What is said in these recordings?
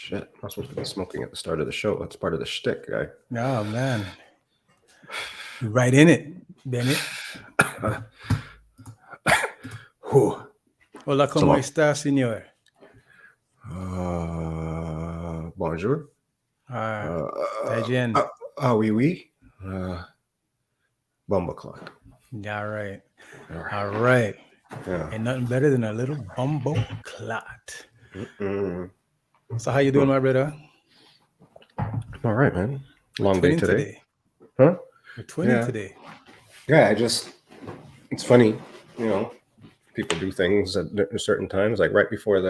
Shit, I'm supposed to be smoking at the start of the show. That's part of the shtick, guy. Oh, man. You're right in it, Bennett. Hola, ¿cómo está, señor? Bonjour. Tajian. Oui, oui. Bumble clock. Yeah, right. All right. Yeah. Ain't nothing better than a little bumbo clot. So how you doing, my brother? All right, man. Long day today. Huh? We're twinning today. Yeah, it's funny, people do things at certain times, like right before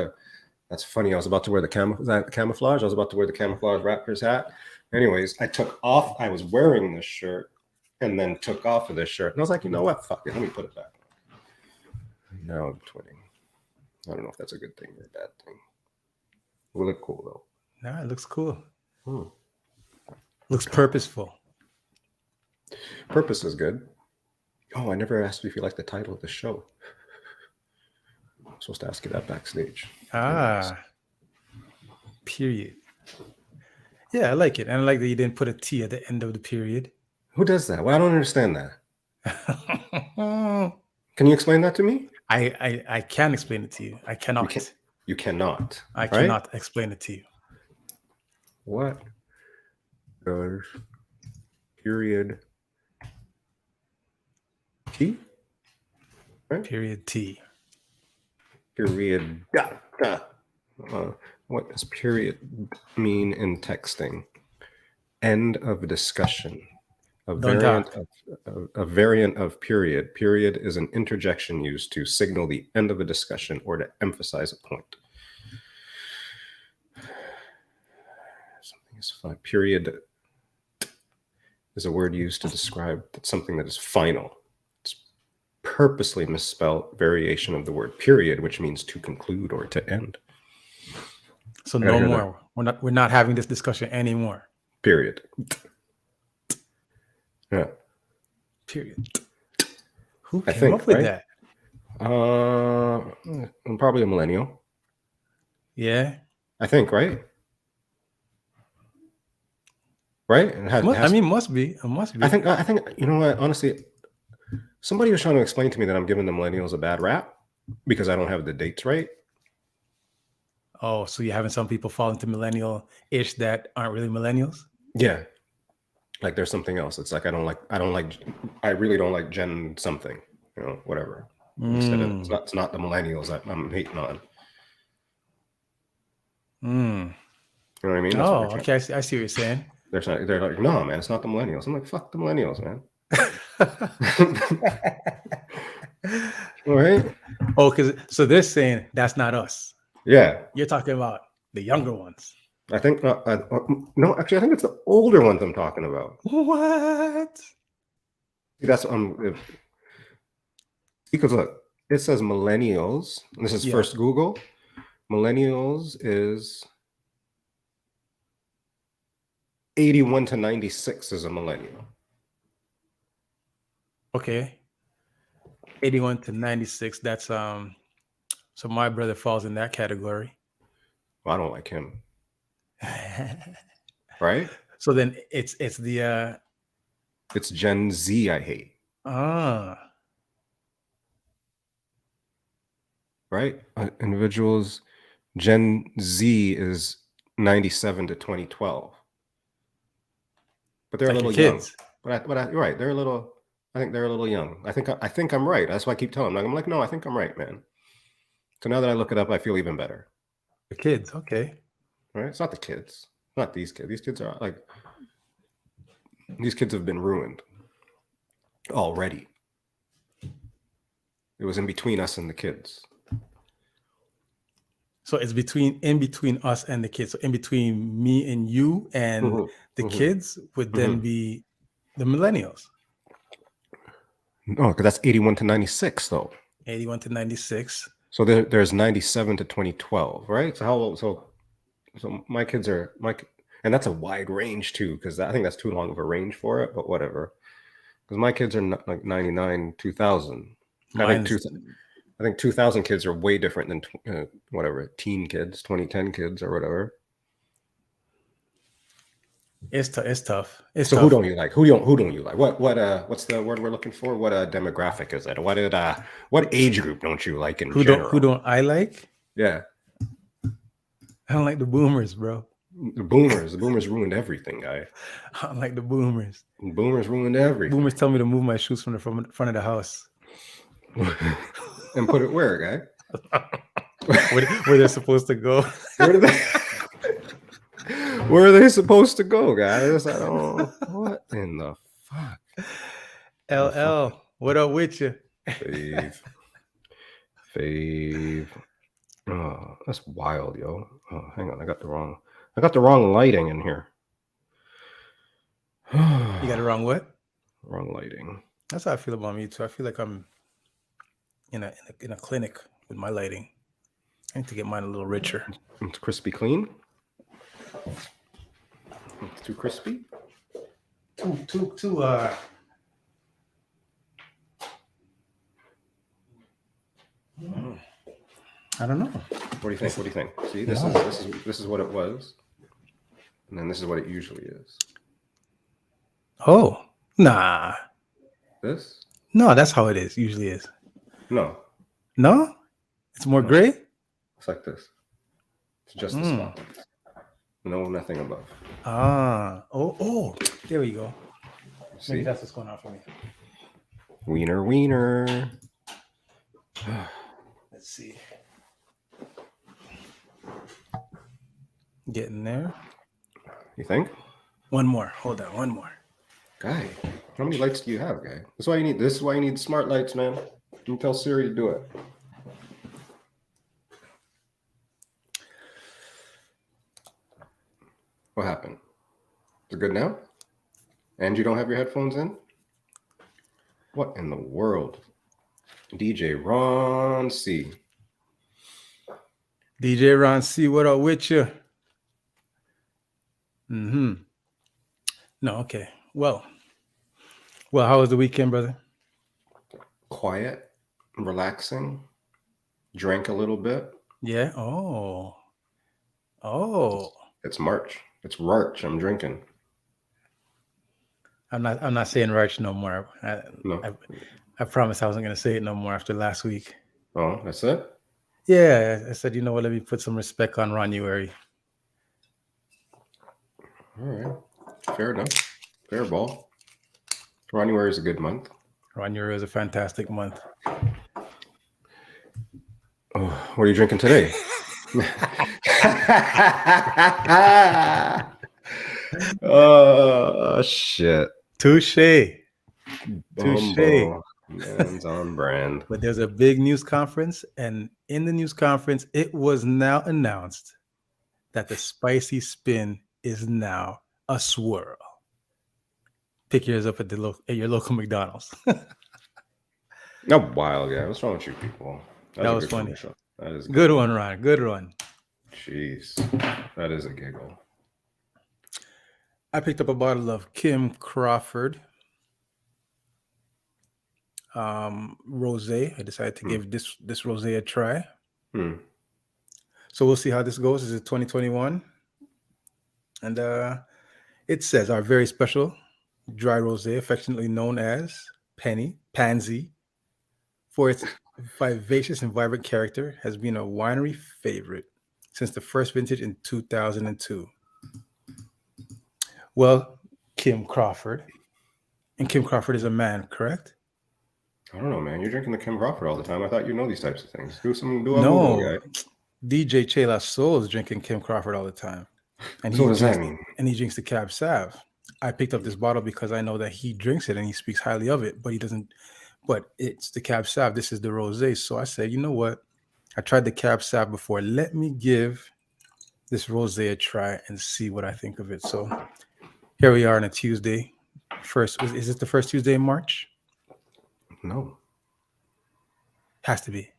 that's funny. I was about to wear the camouflage. I was about to wear the camouflage Raptors hat. Anyways, I was wearing this shirt and then took off of this shirt. And I was like, you know what? Fuck it. Let me put it back. Now I'm twinning. I don't know if that's a good thing or a bad thing. We look cool, though. No, it looks cool. Looks purposeful. Purpose is good. Oh, I never asked you if you like the title of the show. I'm supposed to ask you that backstage. Period. Yeah, I like it. And I like that you didn't put a T at the end of the period. Who does that? Well, I don't understand that. Can you explain that to me? I can explain it to you. I cannot. You cannot. I cannot explain it to you. What does period T? Right? Period T. Period. What does period mean in texting? End of discussion. A variant of period. Period is an interjection used to signal the end of a discussion or to emphasize a point. Something is fine. Period is a word used to describe something that is final. It's purposely misspelled variation of the word period, which means to conclude or to end. So no more. We're not having this discussion anymore. Period. Yeah. Period. Who came up with that? I'm probably a millennial. Yeah. I think, right? Right? Must be. It must be. I think, you know what? Honestly, somebody was trying to explain to me that I'm giving the millennials a bad rap because I don't have the dates right. Oh, so you're having some people fall into millennial-ish that aren't really millennials? Yeah. Like there's something else. It's like I really don't like Gen something, whatever. Instead of it's not the millennials I'm hating on. You know what I mean? That's okay. I see what you're saying. They're like, no, man, it's not the millennials. I'm like, fuck the millennials, man. All right. Oh, so they're saying that's not us. Yeah. You're talking about the younger ones. I think no, actually, I think it's the older ones I'm talking about. What? That's because look, it says millennials. And this is first Google. Millennials is 81 to 96 is a millennial. Okay. 81 to 96. That's so my brother falls in that category. Well, I don't like him. Right? So then it's the it's Gen Z I hate. Right? Individuals, Gen Z is 97 to 2012. But they're a little young. But you're right. They're a little. I think they're a little young. I think I'm right. That's why I keep telling them. I'm like, no, I think I'm right, man. So now that I look it up, I feel even better. The kids, okay. Right? It's not the kids. Not these kids. These kids are like. These kids have been ruined already. It was in between us and the kids. So it's in between us and the kids. So in between me and you and the kids would then be the millennials. No, because that's 81 to 96, though. 81 to 96. So there's 97 to 2012, right? So how old? So my kids are and that's a wide range too, because I think that's too long of a range for it. But whatever, because my kids are like 99, 2000. I think 2000 kids are way different than whatever teen kids, 2010 kids or whatever. It's tough. It's tough. It's So tough. who don't you like? Who don't you like? What's the word we're looking for? What demographic is it? What age group don't you like in general? Who don't I like? Yeah. I don't like the boomers, bro. The boomers ruined everything, guy. I don't like the boomers. Boomers ruined everything. Boomers tell me to move my shoes from the front of the house. And put it where, guy? where they're supposed to go. Where are they supposed to go, guys? I don't. What in the fuck? LL, what up with you? Fave. Oh, that's wild, yo. Oh, hang on, I got the wrong lighting in here. You got it wrong. What? Wrong lighting. That's how I feel about me too. I feel like I'm in a clinic with my lighting. I need to get mine a little richer. It's crispy clean. It's too crispy. Too. I don't know. What do you think? What do you think? See, this is what it was, and then this is what it usually is. Oh, nah. This? No, that's how it is. Usually is. No. No? It's more gray? It's like this. It's just the spot. No, nothing above. Ah. Oh. There we go. See? Maybe that's what's going on for me. Wiener. Let's see. Getting there. You think? One more. Hold on. One more. Guy, how many lights do you have, guy? This is why you need smart lights, man. You tell Siri to do it. What happened? Is it good now? And you don't have your headphones in? What in the world? DJ Ron C. DJ Ron C, what up with you? No, okay. Well, how was the weekend, brother? Quiet, relaxing, drank a little bit. Yeah. Oh. It's March. It's March. I'm drinking. I'm not saying March no more. No. I promised I wasn't going to say it no more after last week. Oh, that's it? Yeah, I said, you know what? Let me put some respect on Ronuary. All right. Fair enough. Fair ball. January is a good month. Ronuary is a fantastic month. Oh, what are you drinking today? Oh, shit. Touche. Man's on brand. But there's a big news conference, and in the news conference, it was now announced that the spicy spin is now a swirl. Pick yours up at your local McDonald's. No, wild guy. What's wrong with you people? That was funny. That is good one, Ron. Good one. Jeez, that is a giggle. I picked up a bottle of Kim Crawford rosé. I decided to give this rosé a try. So we'll see how this goes. This is 2021, and it says our very special dry rosé, affectionately known as Pansy, for its vivacious and vibrant character, has been a winery favorite since the first vintage in 2002. Well, Kim Crawford, and Kim Crawford is a man, correct? I don't know, man. You're drinking the Kim Crawford all the time. I thought you know these types of things. Do a no, guy. DJ Chela Soul is drinking Kim Crawford all the time. And so what does that mean? And he drinks the Cab Sav. I picked up this bottle because I know that he drinks it and he speaks highly of it, but he doesn't. But it's the Cab Sav. This is the rosé. So I said, you know what? I tried the Cab Sav before. Let me give this rosé a try and see what I think of it. So here we are on a Tuesday. Is it the first Tuesday in March? No. Has to be.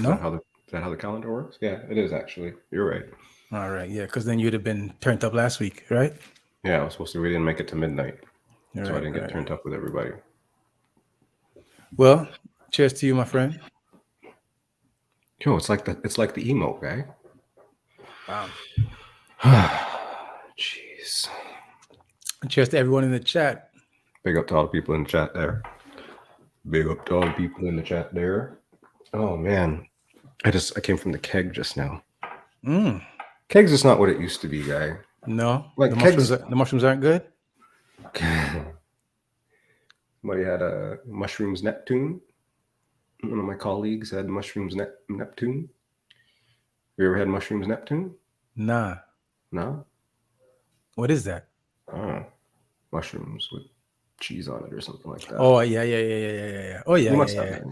No? Is that how the calendar works? Yeah, it is actually. You're right. All right. Yeah, because then you'd have been turned up last week, right? Yeah, I was supposed to. We didn't make it to midnight. Right, so I didn't get turned up with everybody. Well, cheers to you, my friend. Yo, it's like the emote guy. Wow. Jeez. Cheers to everyone in the chat. Big up to all the people in the chat there. Big up to all the people in the chat there. Oh man, I came from the keg just now. Kegs is not what it used to be, guy. No, like the mushrooms aren't good. Somebody had a mushrooms Neptune. One of my colleagues had mushrooms Neptune. You ever had mushrooms Neptune? Nah. No. What is that? Mushrooms with cheese on it or something like that. Oh yeah. Oh yeah.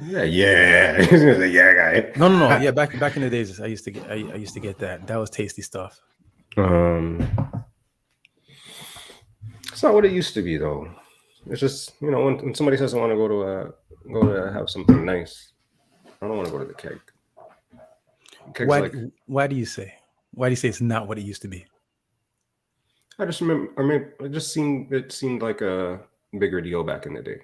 Yeah, guy. No. Yeah, back in the days, I used to get that. That was tasty stuff. It's not what it used to be though. It's just, you know, when somebody says I want to go to have something nice, I don't want to go to the keg. Why do you say it's not what it used to be? I just remember, I mean, it seemed like a bigger deal back in the day.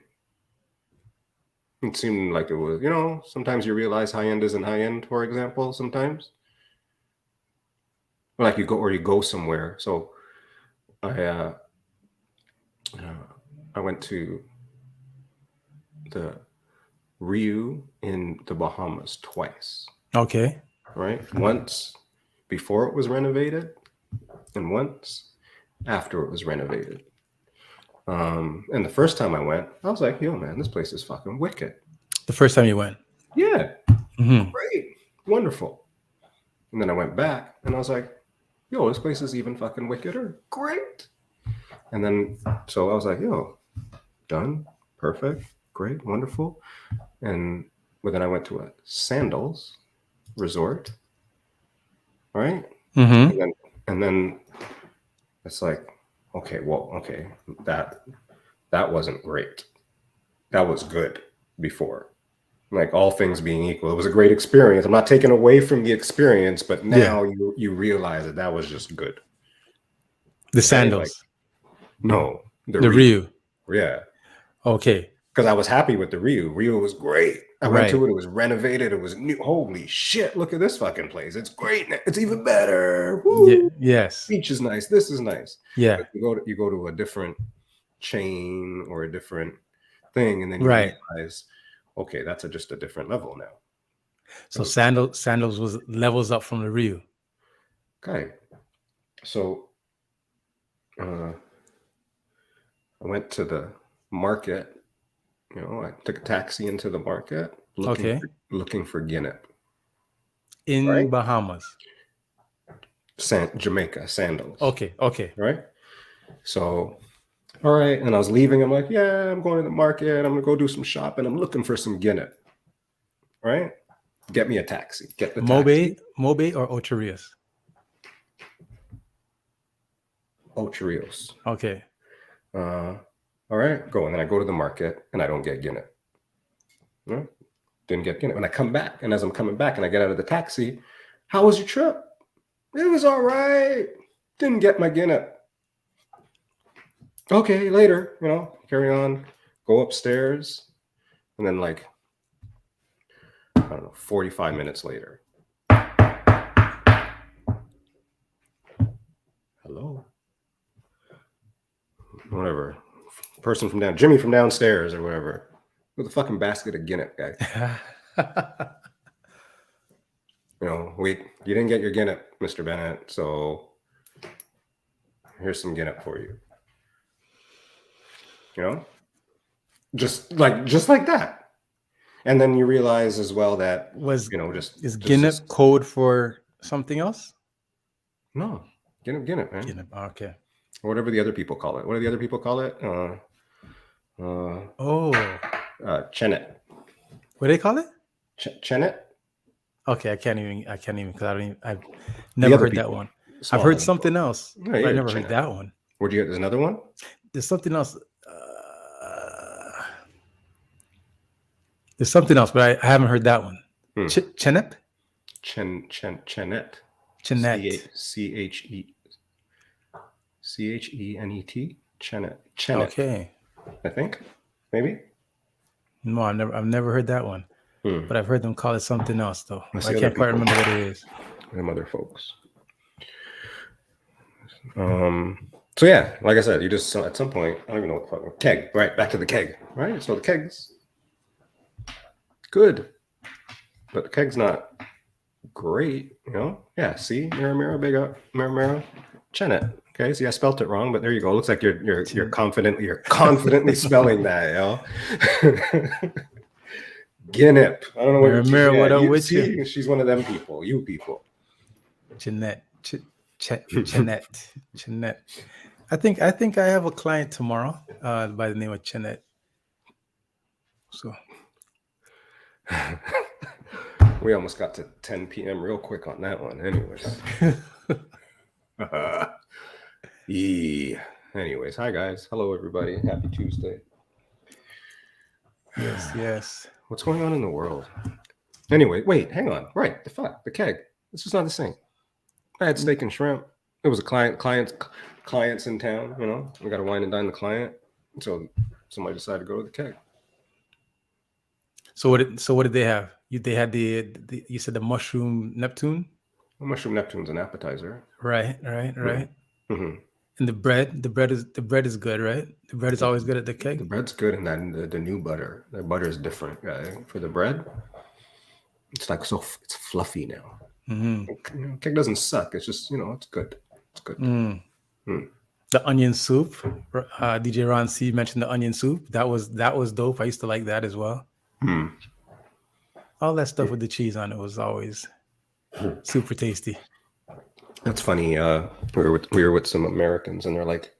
It seemed like it was, you know, sometimes you realize high end isn't high end, for example, sometimes. Like you go somewhere. So I went to the Rio in the Bahamas twice. Okay. Right? Once before it was renovated and once after it was renovated. And the first time I went, I was like, yo, man, this place is fucking wicked. The first time you went? Yeah. Mm-hmm. Great. Wonderful. And then I went back and I was like, yo, this place is even fucking wickeder. Great. And then, so I was like, yo, done. Perfect. Great. Wonderful. But then I went to a sandals resort. Right? Mm-hmm. And then it's like, okay, that wasn't great. That was good before. Like all things being equal, it was a great experience. I'm not taking away from the experience, but now you realize that was just good. The sandals. Like, no, the Rio. Yeah. Okay. Because I was happy with the Rio. Rio was great. I went to it. It was renovated. It was new. Holy shit! Look at this fucking place. It's great. It's even better. Woo! Yeah, yes. Beach is nice. This is nice. Yeah. But you go to a different chain or a different thing, and then you realize, okay, that's just a different level now. So sandals was levels up from the Rio. Okay. So I went to the market. You know, I took a taxi into the market looking for Guinness. In Bahamas. Jamaica, sandals. Okay. Right? So, all right. And I was leaving. I'm like, yeah, I'm going to the market. I'm going to go do some shopping. I'm looking for some Guinness. Right? Get me a taxi. Get the taxi. Mobe or Ocho Rios? Ocho Rios. Okay. All right, go. And then I go to the market and I don't get Guinness. No, didn't get Guinness. When I come back, and as I'm coming back and I get out of the taxi, how was your trip? It was all right. Didn't get my Guinness. Okay, later, you know, carry on, go upstairs. And then like, I don't know, 45 minutes later. Hello? Whatever. Person from Jimmy from downstairs or whatever, with a fucking basket of Guinness, guy. You know, you didn't get your Guinness, Mr. Bennett, so here's some Guinness for you. You know, just like that. And then you realize as well that is Guinness code for something else? No, Guinness, man. Guinness, okay. Or whatever the other people call it. What do the other people call it? Chenet. What do they call it? Chenet. Okay, I can't even because I've never heard that one. I've heard something else, but I never heard that one. Where'd you get? There's another one? There's something else. There's something else, but I haven't heard that one. Chenet? Chenet. Chenet. Chenet. Chenet. Okay. I think. Maybe. No, I've never heard that one. But I've heard them call it something else though. I can't quite remember what it is. Them other folks. So yeah, like I said, you just at some point, I don't even know what the fuck, keg, right? Back to the keg, right? So the keg's good, but the keg's not great, you know? Yeah, see, mirror, big up, mirror, Chenet. Okay, see, I spelt it wrong, but there you go. Looks like you're confidently spelling that, you know? Ginnip. I don't know what Mirror, what up you with see. you? She's one of them people. You people. Jeanette. Jeanette. I think I have a client tomorrow by the name of Jeanette. So we almost got to 10 p.m. real quick on that one. Anyways. Yeah. Anyways, hi guys. Hello everybody. Happy Tuesday. Yes. What's going on in the world? Anyway, wait, hang on. Right, the keg. This is not the same. I had steak and shrimp. It was a clients in town, you know. We got to wine and dine the client. So somebody decided to go to the keg. So what did they have? They had the you said the mushroom Neptune? Well, mushroom Neptune's an appetizer. Right. Mm-hmm. And the bread is good, right? The bread is always good at the keg. The bread's good, and then the new butter. The butter is different, guy. For the bread, it's like it's fluffy now. Mm-hmm. Keg doesn't suck. It's just it's good. It's good. The onion soup. DJ Ron C mentioned the onion soup. That was dope. I used to like that as well. All that stuff with the cheese on it was always super tasty. That's funny. We were with some Americans, and they're like,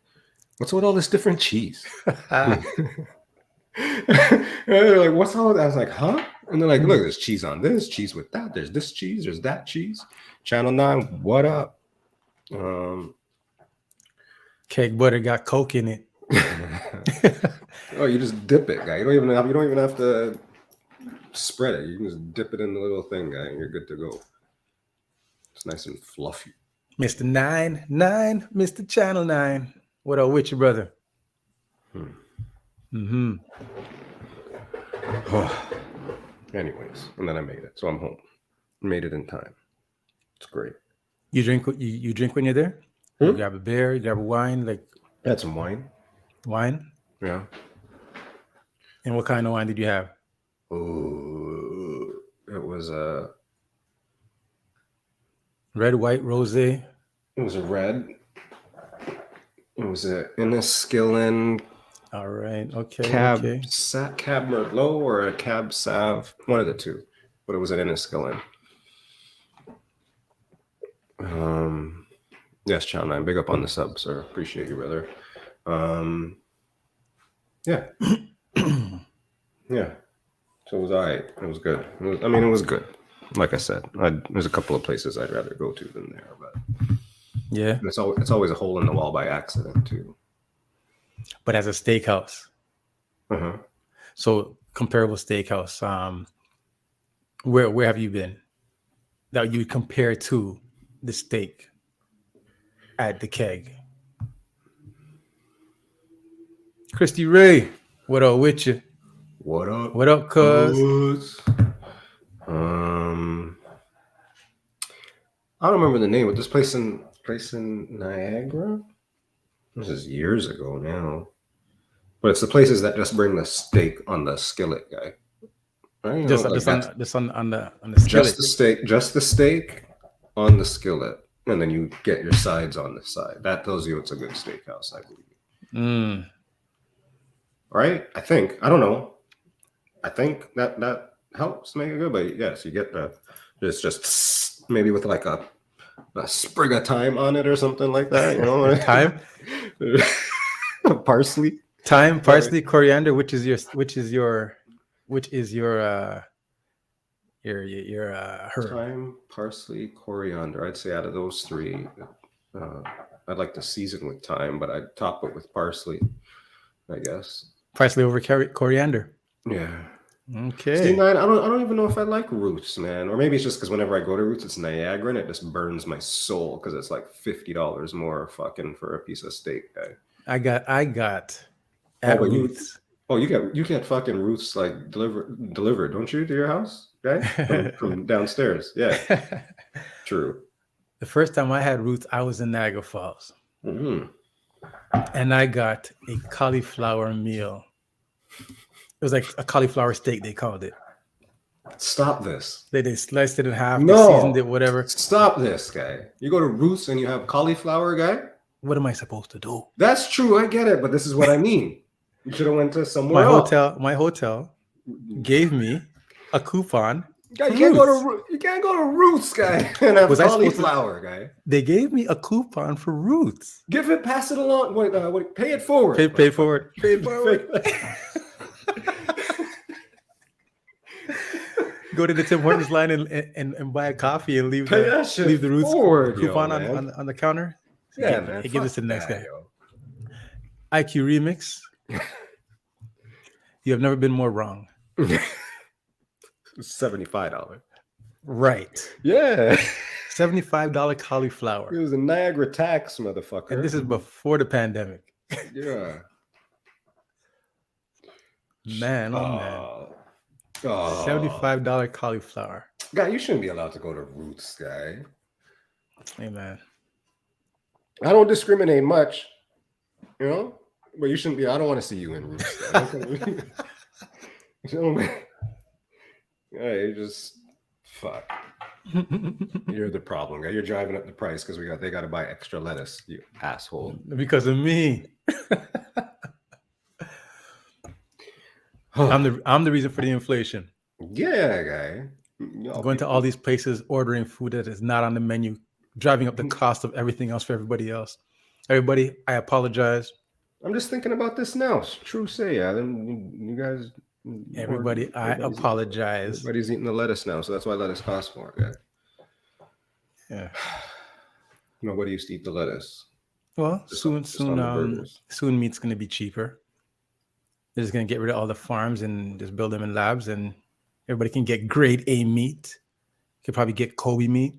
"What's with all this different cheese?" They're like, "What's all that?" I was like, "Huh?" And they're like, "Look, there's cheese on this, cheese with that. There's this cheese, there's that cheese." Channel 9, what up? Keg butter got Coke in it. Oh, you just dip it, guy. You don't even have to spread it. You can just dip it in the little thing, guy, and you're good to go. It's nice and fluffy. Mr. 9, Mr. Channel 9. What up with you, brother? Anyways, and then I made it, so I'm home. Made it in time. It's great. You drink when you're there? You grab a beer, you grab a wine, like I had some wine. Wine? Yeah. And what kind of wine did you have? Oh, it was a red, white, rosé. It was a red. It was a Inniskillin. All right. Okay. Cab Merlot or a Cab Sav, one of the two, but it was an Inniskillin. Yes, Channel 9, big up on the sub, sir. Appreciate you, brother. Yeah. Yeah. So it was all right. It was good. It was good. Like I said, there's a couple of places I'd rather go to than there, but yeah, it's always a hole in the wall by accident too. But as a steakhouse, so comparable steakhouse, where have you been that you compare to the steak at the keg? Christy Ray, what up with you? What up? What up, cuz? I don't remember the name of this place in Niagara. This is years ago now, but it's the places that just bring the steak on the skillet, guy. Right? Just on the skillet. Just the steak on the skillet, and then you get your sides on the side. That tells you it's a good steakhouse, I believe. Right? I think. I don't know. I think that helps make it good, but yes, you get it's just maybe with like a sprig of thyme on it or something like that, you know. Thyme, parsley, coriander. Which is your herb? Thyme, parsley, coriander. I'd say out of those three, I'd like to season with thyme, but I'd top it with parsley, I guess. Parsley over coriander. Yeah. Okay. See, I don't even know if I like Roots, man. Or maybe it's just because whenever I go to Roots, it's Niagara, and it just burns my soul because it's like $50 more fucking for a piece of steak, guy. I got at Roots. You get fucking Roots like delivered, don't you, to your house, guy? From downstairs. Yeah. True. The first time I had Roots, I was in Niagara Falls. Mm-hmm. and I got a cauliflower meal. It was like a cauliflower steak, they called it. Stop this. They sliced it in half, No. they seasoned it, whatever. Stop this, guy. You go to Roots and you have cauliflower, guy? What am I supposed to do? That's true. I get it, but this is what I mean. You should have went to somewhere else. My hotel gave me a coupon. Guy, you can't go to Roots, guy, and have cauliflower, guy. They gave me a coupon for Roots. Pass it along. Wait, pay it forward. Pay forward. Pay it forward. Go to the Tim Hortons line and buy a coffee and leave the Roots coupon on the counter. Yeah, man. Give this to the next guy. IQ Remix. You have never been more wrong. $75. Right. Yeah. $75 cauliflower. It was a Niagara tax, motherfucker. And this is before the pandemic. Yeah. Man, $75 cauliflower. Guy, you shouldn't be allowed to go to Roots, guy. Hey, man. I don't discriminate much, you know? But you shouldn't be. I don't want to see you in Roots. You just fuck. You're the problem, guy. You're driving up the price because they got to buy extra lettuce. You asshole. Because of me. I'm the reason for the inflation. Yeah, guy. Going to all these places, ordering food that is not on the menu, driving up the cost of everything else for everybody else. Everybody, I apologize. I'm just thinking about this now. True say, Adam. You guys. Everybody, I apologize. Everybody's eating the lettuce now, so that's why lettuce costs more, guy. Yeah. Nobody used to eat the lettuce. Well, soon meat's going to be cheaper. They're just going to get rid of all the farms and just build them in labs, and everybody can get grade A meat. You could probably get Kobe meat.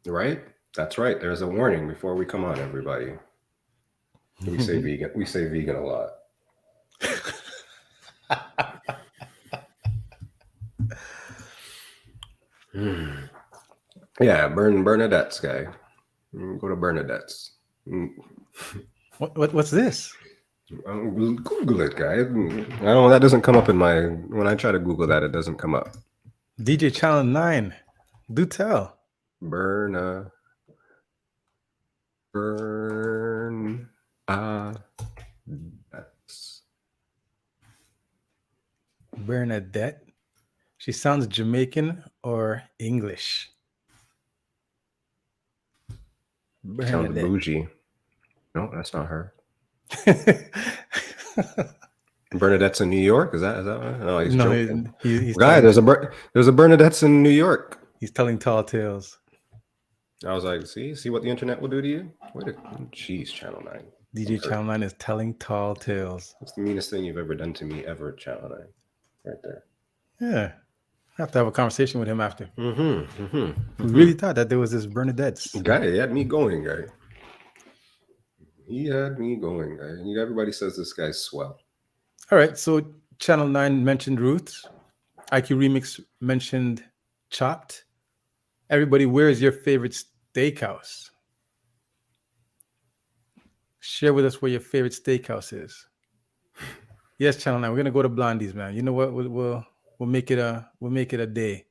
Right? That's right. There's a warning before we come on, everybody. We say vegan. We say vegan a lot. Yeah, Bernadette's, guy. Go to Bernadette's. What's this? Google it, guy. I don't know. That doesn't come up when I try to Google that, it doesn't come up. DJ Channel 9. Do tell. Bernadette. Bernadette. She sounds Jamaican or English. Sounds bougie. No, that's not her. Bernadette's in New York. Is that right? No, he's joking. He's guy. There's a Bernadette's in New York. He's telling tall tales. I was like, see what the internet will do to you. Jeez, Channel 9. DJ Channel 9 is telling tall tales. That's the meanest thing you've ever done to me, ever, Channel 9. Right there. Yeah. I have to have a conversation with him after. We really thought that there was this Bernadette's. Guy, he had me going, guy. He had me going, guy. Everybody says this guy's swell. All right. So Channel 9 mentioned Roots. IQ Remix mentioned Chopped. Everybody, where is your favorite steakhouse? Share with us where your favorite steakhouse is. Yes, Channel 9. We're gonna go to Blondie's, man. You know what? We'll make it a day.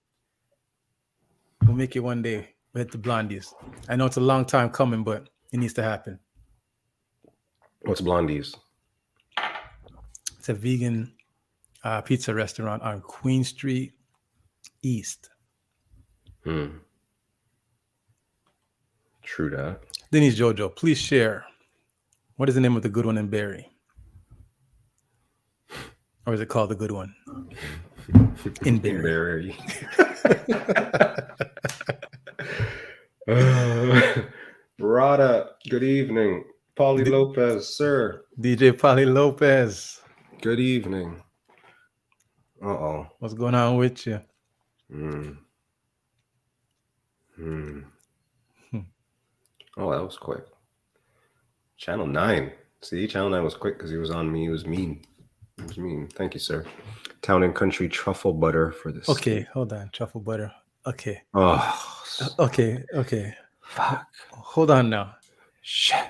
We'll make it one day. We'll hit the Blondie's. I know it's a long time coming, but it needs to happen. What's Blondie's? It's a vegan pizza restaurant on Queen Street East. True that. Denise Jojo, please share. What is the name of the good one in Barrie? Or is it called the good one? In Barrie. Rada, good evening. Paulie Lopez, sir. DJ Paulie Lopez. Good evening. Uh-oh. What's going on with you? Oh, that was quick. Channel 9. See, Channel 9 was quick because he was on me. He was mean. He was mean. Thank you, sir. Town and Country truffle butter for this. Okay, hold on. Truffle butter. Okay. Oh. Okay. Fuck. Hold on now. Shit.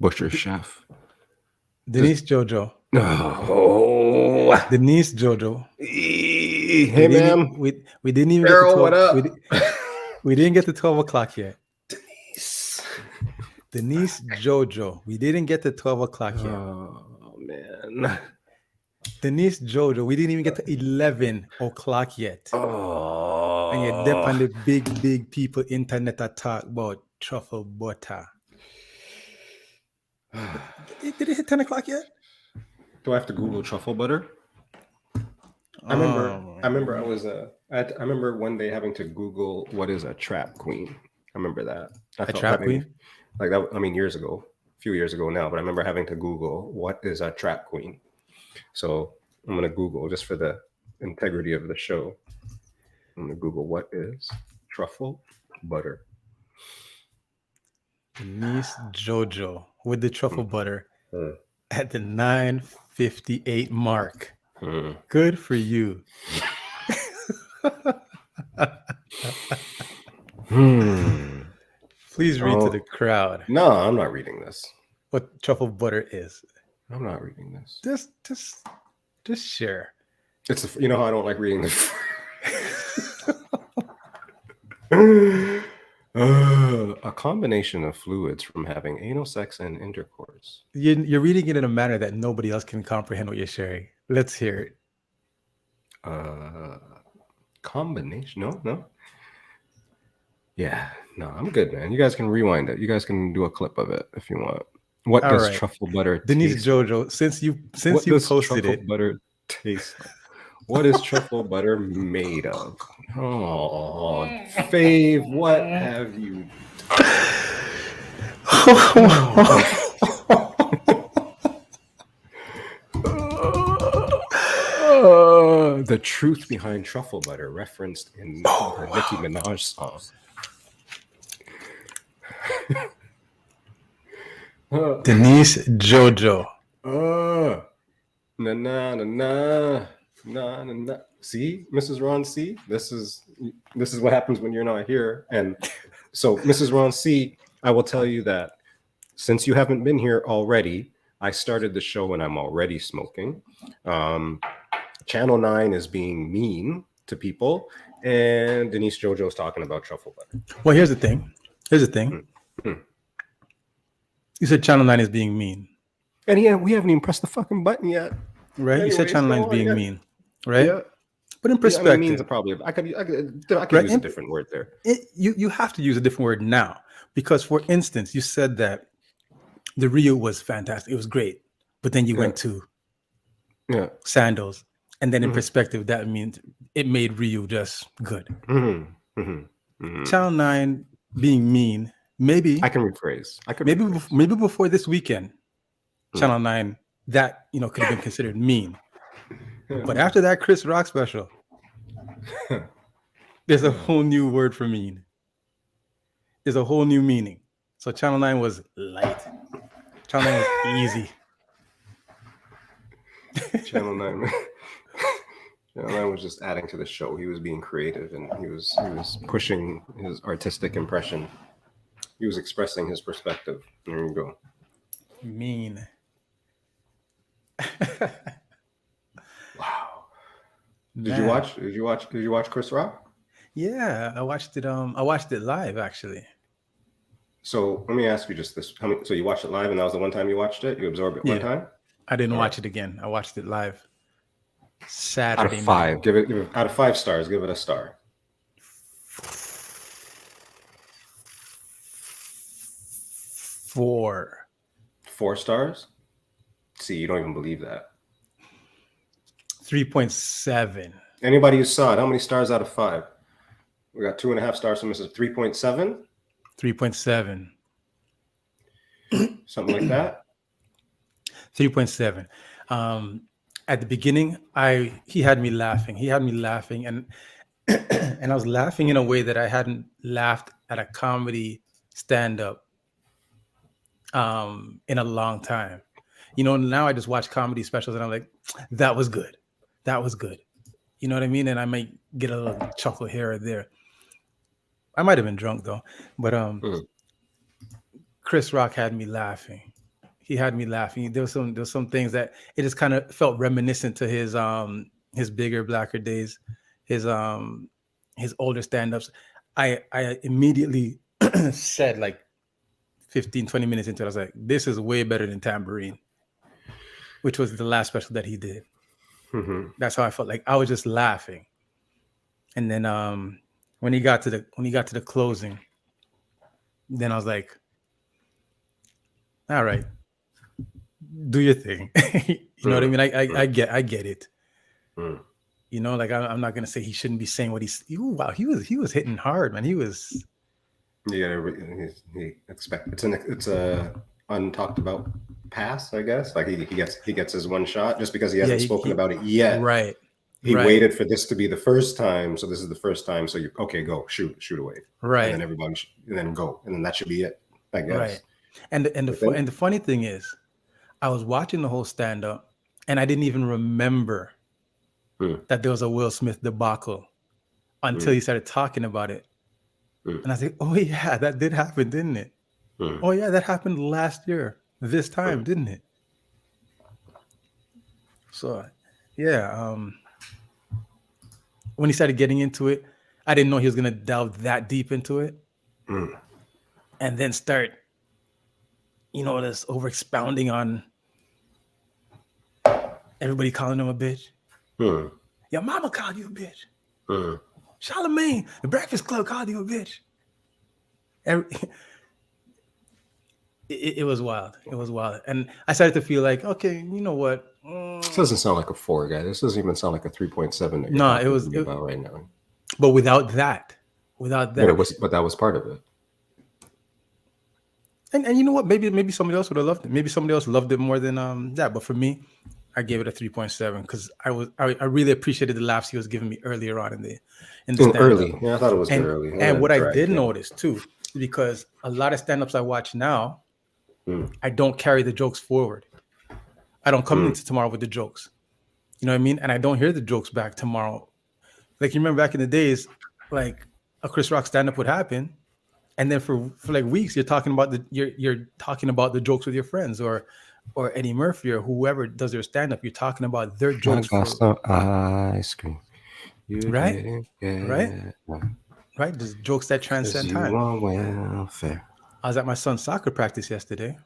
Butcher chef. Denise Jojo. No. Denise Jojo. Hey, ma'am. We didn't even Carol, get to 12. what up? We didn't get to 12 o'clock yet. Denise. Denise Jojo. We didn't get to 12 o'clock yet. Oh, man. Denise Jojo. We didn't even get to 11 o'clock yet. Oh. And yet, dep on the big people internet that talk about truffle butter. Did it hit 10 o'clock yet? Do I have to Google truffle butter? I remember I remember one day having to Google what is a trap queen. I remember that. A trap queen? Like that, I mean, years ago, a few years ago now, but I remember having to Google what is a trap queen. So I'm going to Google just for the integrity of the show. I'm going to Google what is truffle butter. Denise Jojo with the truffle butter at the 9:58 mark. Good for you. Please read to the crowd. No, I'm not reading this. What truffle butter is. I'm not reading this. Just share. It's you know how I don't like reading this. A combination of fluids from having anal sex and intercourse. You're reading it in a manner that nobody else can comprehend what you're sharing. Let's hear it. Combination? No. Yeah, no, I'm good, man. You guys can rewind it. You guys can do a clip of it if you want. What All does right. truffle butter Denise taste Jojo, since you posted it. Butter taste like? What is truffle butter made of? Oh, Fave, what have you done? The truth behind truffle butter referenced in the Nicki Minaj song. Denise Jojo. Na. See, Mrs. Ron C. This is what happens when you're not here. And so, Mrs. Ron C, I will tell you that since you haven't been here already, I started the show and I'm already smoking. Channel 9 is being mean to people, and Denise Jojo is talking about truffle butter. Well, here's the thing. You said Channel 9 is being mean. And yeah, we haven't even pressed the fucking button yet. Right? Anyways, you said Channel 9 is being mean. Right? Yeah. But in perspective, I mean, I could right? use a different word there. You have to use a different word now because, for instance, you said that the Rio was fantastic. It was great, but then you went to sandals, and then in perspective, that means it made Rio just good. Channel 9 being mean, maybe I can rephrase. Maybe before this weekend, Channel 9 that could have been considered mean. But after that Chris Rock special, there's a whole new word for mean. There's a whole new meaning. So Channel 9 was light. Channel 9 was easy. Channel 9 was just adding to the show. He was being creative and he was pushing his artistic impression. He was expressing his perspective. There you go. Mean. Wow. Did you watch Chris Rock? Yeah, I watched it. I watched it live actually. So let me ask you just this: so you watched it live, and that was the one time you watched it? You absorbed it one time? I didn't watch it again. I watched it live. Saturday out of 5, night. Give it out of 5 stars. Give it a star. 4. 4 stars? See, you don't even believe that. 3.7. Anybody who saw it, how many stars out of 5? We got 2.5 stars from Mrs. 3.7. 3.7. Something like that. 3.7. At the beginning, he had me laughing. And and I was laughing in a way that I hadn't laughed at a comedy stand-up in a long time. Now I just watch comedy specials and I'm like, that was good. You know what I mean? And I might get a little chuckle here or there. I might have been drunk though, but Chris Rock had me laughing. He had me laughing. There was some things that it just kind of felt reminiscent to his bigger, blacker days, his older stand-ups. I immediately said, like 15, 20 minutes into it, I was like, this is way better than Tambourine, which was the last special that he did. Mm-hmm. That's how I felt. Like I was just laughing. And then when he got to the closing, then I was like, all right, do your thing. You know what I mean? I get it. Mm. You know, like I'm not gonna say he shouldn't be saying what wow, he was hitting hard, man. He was. Yeah, he expect it's a untalked about pass, I guess. Like he gets his one shot just because he hasn't spoken about it yet. Right. He waited for this to be the first time, so this is the first time. So you go shoot away, right? And then everybody and then go, and then that should be it, I guess. Right. And the funny thing is, I was watching the whole stand up, and I didn't even remember that there was a Will Smith debacle until he started talking about it, and I was like, oh yeah, that did happen, didn't it? Oh yeah, that happened last year, this time, didn't it? So, yeah. When he started getting into it, I didn't know he was going to delve that deep into it. And then start, this over expounding on everybody calling him a bitch. Your mama called you a bitch. Charlemagne, the Breakfast Club called you a bitch. It was wild. It was wild. And I started to feel like, okay, you know what? This doesn't sound like a 4 guy. This doesn't even sound like a 3.7. No, it was about right now. But without that, but that was part of it. And you know what? Maybe somebody else would have loved it. Maybe somebody else loved it more than that. But for me, I gave it a 3.7 because I really appreciated the laughs he was giving me earlier on in the stand-up. Early. Yeah, I thought it was early. And what I did notice too, because a lot of stand-ups I watch now, I don't carry the jokes forward. I don't come into tomorrow with the jokes. You know what I mean? And I don't hear the jokes back tomorrow. Like you remember back in the days, like a Chris Rock stand-up would happen, and then for like weeks you're talking about the jokes with your friends or Eddie Murphy or whoever does their stand-up. You're talking about their jokes. I got some ice cream. Right? There's jokes that transcend time. Welfare. I was at my son's soccer practice yesterday,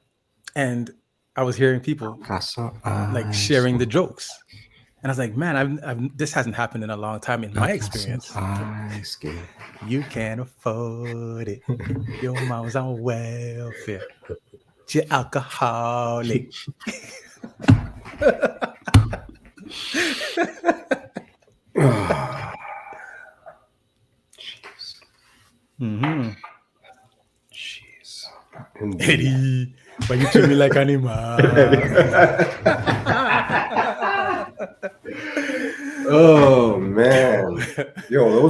and I was hearing people like sharing the jokes, and I was like, "Man, this hasn't happened in a long time in my experience." You can't afford it. Your mom's on welfare. You're alcoholic. Jeez. Eddie, why you treat me like animal? Oh man, yo,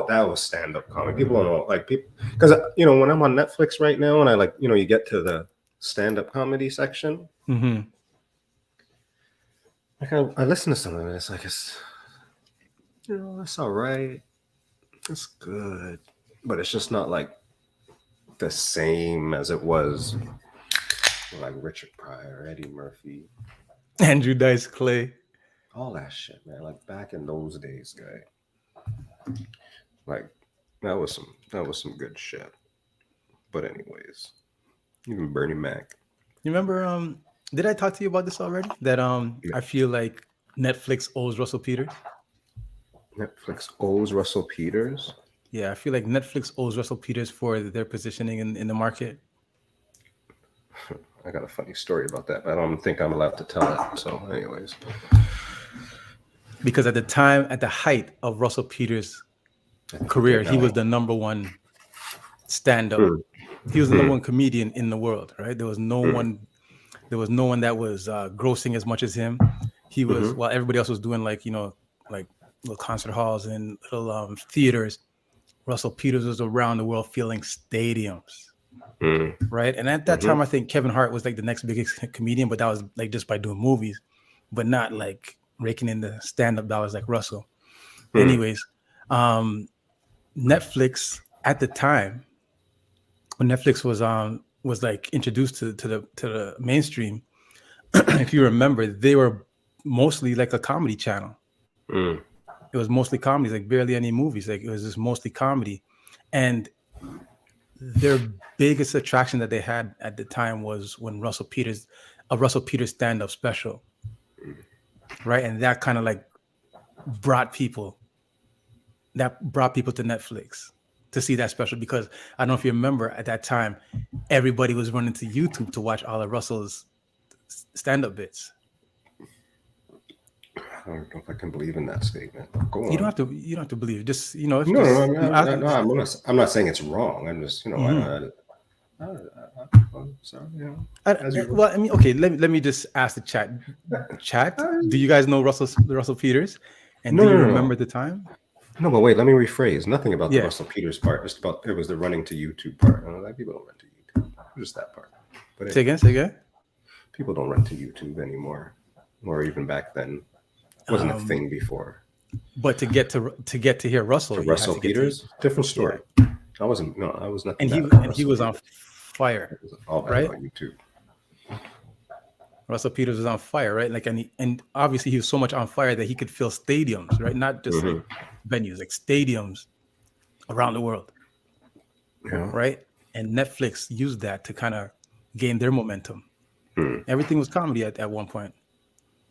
that was stand-up comedy. People don't know, like people, because when I'm on Netflix right now and I you get to the stand-up comedy section, like I listen to some of this, like it's all right, it's good, but it's just not like the same as it was like Richard Pryor, Eddie Murphy, Andrew Dice Clay. All that shit, man. Like back in those days, guy. Like that was some good shit. But anyways, even Bernie Mac. You remember? Did I talk to you about this already? That I feel like Netflix owes Russell Peters. Netflix owes Russell Peters. Yeah, I feel like Netflix owes Russell Peters for their positioning in the market. I got a funny story about that, but I don't think I'm allowed to tell it. So, anyways. Because at the height of Russell Peters' career, he was the number one stand-up. He was the number one comedian in the world, right? There was no one that was grossing as much as him. He was, while everybody else was doing like little concert halls and little theaters, Russell Peters was around the world filling stadiums. Right. And at that time, I think Kevin Hart was like the next biggest comedian, but that was like just by doing movies, but not like raking in the stand-up dollars like Russell. Anyways, Netflix at the time, when Netflix was was like introduced to the mainstream, if you remember, they were mostly like a comedy channel. It was mostly comedies, like barely any movies. Like it was just mostly comedy, and their biggest attraction that they had at the time was when Russell Peters stand-up special, right? And that kind of like brought people to Netflix to see that special, because I don't know if you remember, at that time everybody was running to YouTube to watch all of Russell's stand-up bits. I don't know if I can believe in that statement. Go on. You don't have to believe it. Just, you know, it's I'm not saying it's wrong. I'm just, you know, sorry, you know, well, I mean, okay, let me just ask the chat. Do you guys know Russell Peters? And do you remember the time? No, but wait, let me rephrase. Nothing about the Russell Peters part. Just about it was the running to YouTube part. Like, people don't run to YouTube. Just that part. But say again. People don't run to YouTube anymore, or even back then. Wasn't a thing before. But to get to hear Russell, Russell Peters, different story. Yeah. I was not. And he was on fire. It was all right on YouTube. Russell Peters was on fire, right? Like, and obviously he was so much on fire that he could fill stadiums, right? Not just like venues, like stadiums around the world. Yeah. Right. And Netflix used that to kind of gain their momentum. Everything was comedy at one point.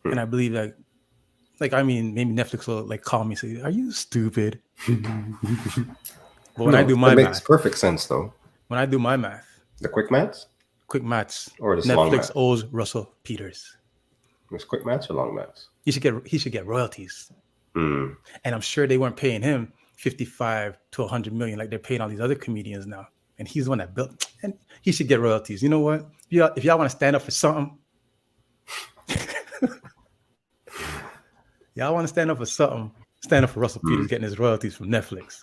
And I believe that, like, I mean, maybe Netflix will like call me and say, "Are you stupid?" But when I do my math, makes perfect sense though. When I do my math, the quick maths, or the Netflix owes Russell Peters. It's quick maths or long maths? He should get royalties. And I'm sure they weren't paying him 55 to 100 million like they're paying all these other comedians now. And he's the one that built, and he should get royalties. You know what? If y'all want to stand up for something. Y'all want to stand up for something? Stand up for Russell Peters getting his royalties from Netflix.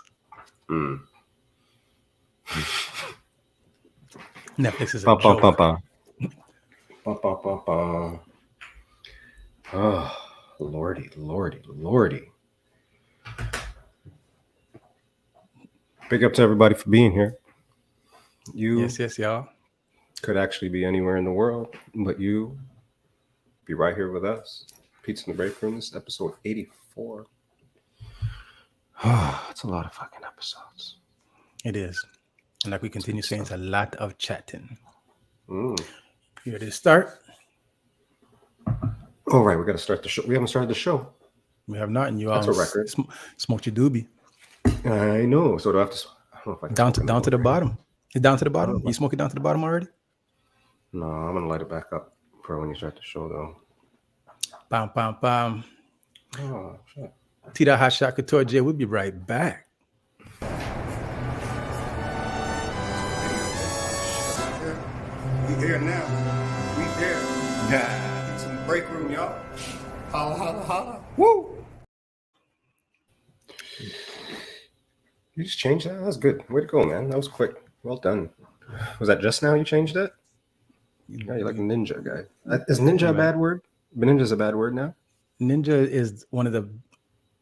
Netflix is a joke. Oh, lordy. Big up to everybody for being here. You yes, y'all. Could actually be anywhere in the world, but you be right here with us. Pizza in the Break Room. This is episode 84. It's a lot of fucking episodes. It is. And like we continue saying, it's a lot of chatting. You ready to start? All right, we got to start the show. We haven't started the show. We have not, and you That's a record. Smoked your doobie. I know. So do I have to? I don't know if I can down to the bottom. It's down to the bottom. You smoke it down to the bottom already? No, I'm gonna light it back up for when you start the show, though. Bam, bam, bam. Oh shit. Tita Hot Shot Couture J. We'll be right back. We here now. We here. Yeah. It's in the break room, y'all. Holla, holla, holla. Woo! You just changed that? That's good. Way to go, man. That was quick. Well done. Was that just now you changed it? Yeah, you're like a ninja guy. Is ninja a bad word? Ninja's a bad word now? Ninja is one of the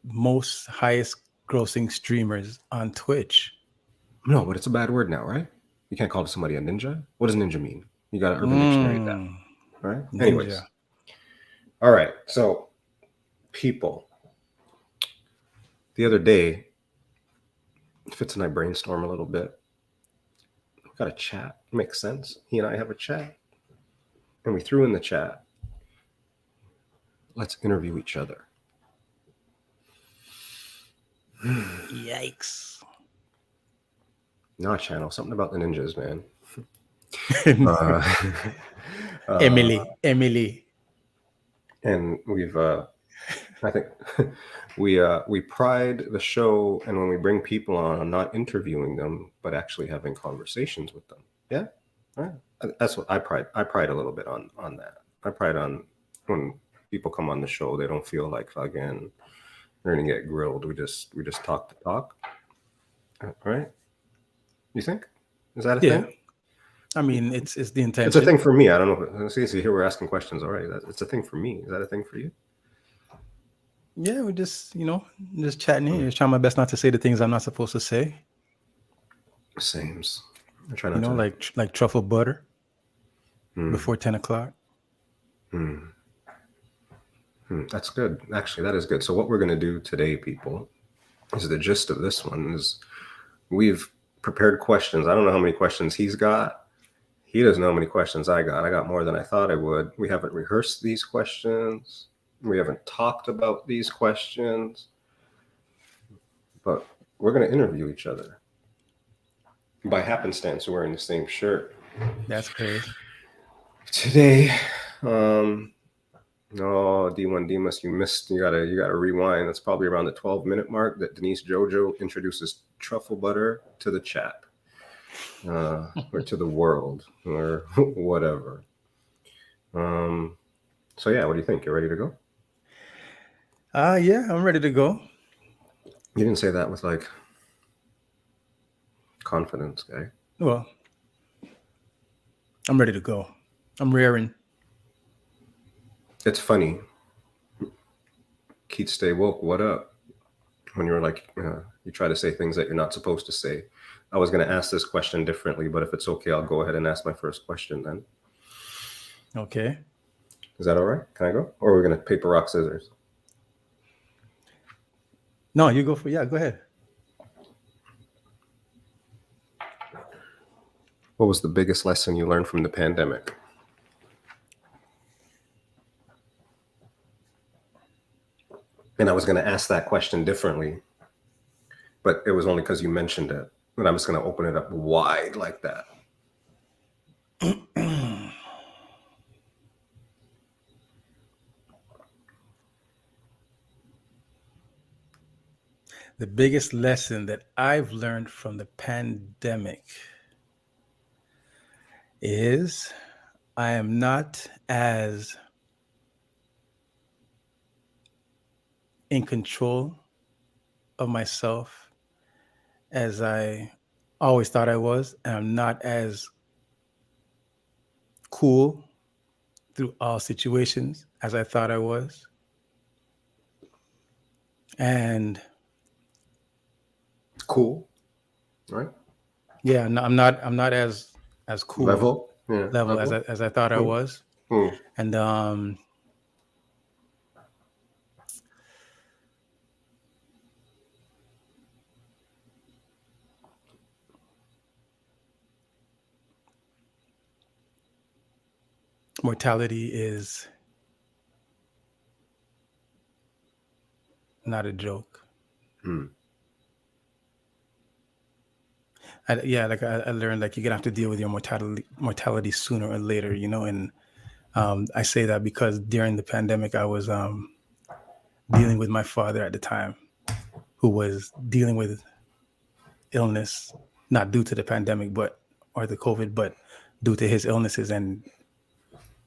most highest grossing streamers on Twitch. No, but it's a bad word now, right? You can't call somebody a ninja. What does ninja mean? You got to Urban Dictionary that. All right? Ninja. Anyways. All right. So, people. The other day, Fitz and I brainstorm a little bit. We got a chat. Makes sense. He and I have a chat. And we threw in the chat, let's interview each other. Yikes. No, channel. Something about the ninjas, man. Emily. And we've, I think, we pride the show, and when we bring people on, not interviewing them, but actually having conversations with them. Yeah? All right. That's what I pride. I pride a little bit on that. I pride on when people come on the show, they don't feel like fucking they're gonna get grilled. We just talk to talk. All right? You think? Is that a thing? I mean, it's the intention. It's a thing for me. I don't know. See, here we're asking questions already. It's a thing for me. Is that a thing for you? Yeah, we're just chatting here. Just trying my best not to say the things I'm not supposed to say. Sames. I try not to. Like truffle butter before 10 o'clock. That's good. Actually, that is good. So what we're going to do today, people, is the gist of this one is we've prepared questions. I don't know how many questions he's got. He doesn't know how many questions I got. I got more than I thought I would. We haven't rehearsed these questions. We haven't talked about these questions. But we're going to interview each other. By happenstance, we're wearing the same shirt. That's crazy. Today, oh, D1 Demas, you missed. You gotta rewind. That's probably around the 12-minute mark that Denise Jojo introduces truffle butter to the chat, or to the world, or whatever. So yeah, what do you think? You ready to go? Yeah, I'm ready to go. You didn't say that with like confidence, guy. Well, I'm ready to go. I'm raring. It's funny. Keith, stay woke. What up? When you're like, you try to say things that you're not supposed to say. I was going to ask this question differently, but if it's okay, I'll go ahead and ask my first question then. Okay. Is that all right? Can I go? Or are we going to paper, rock, scissors? No, you go for, go ahead. What was the biggest lesson you learned from the pandemic? And I was going to ask that question differently, but it was only because you mentioned it. And I'm just going to open it up wide like that. The biggest lesson that I've learned from the pandemic is I am not as in control of myself as I always thought I was, and I'm not as cool through all situations as I thought I was. And cool, right? Yeah, no, I'm not as cool level as I thought I was. And mortality is not a joke. I learned like you're gonna have to deal with your mortality sooner or later, and I say that because during the pandemic I was dealing with my father at the time, who was dealing with illness, not due to the pandemic or the COVID, but due to his illnesses, and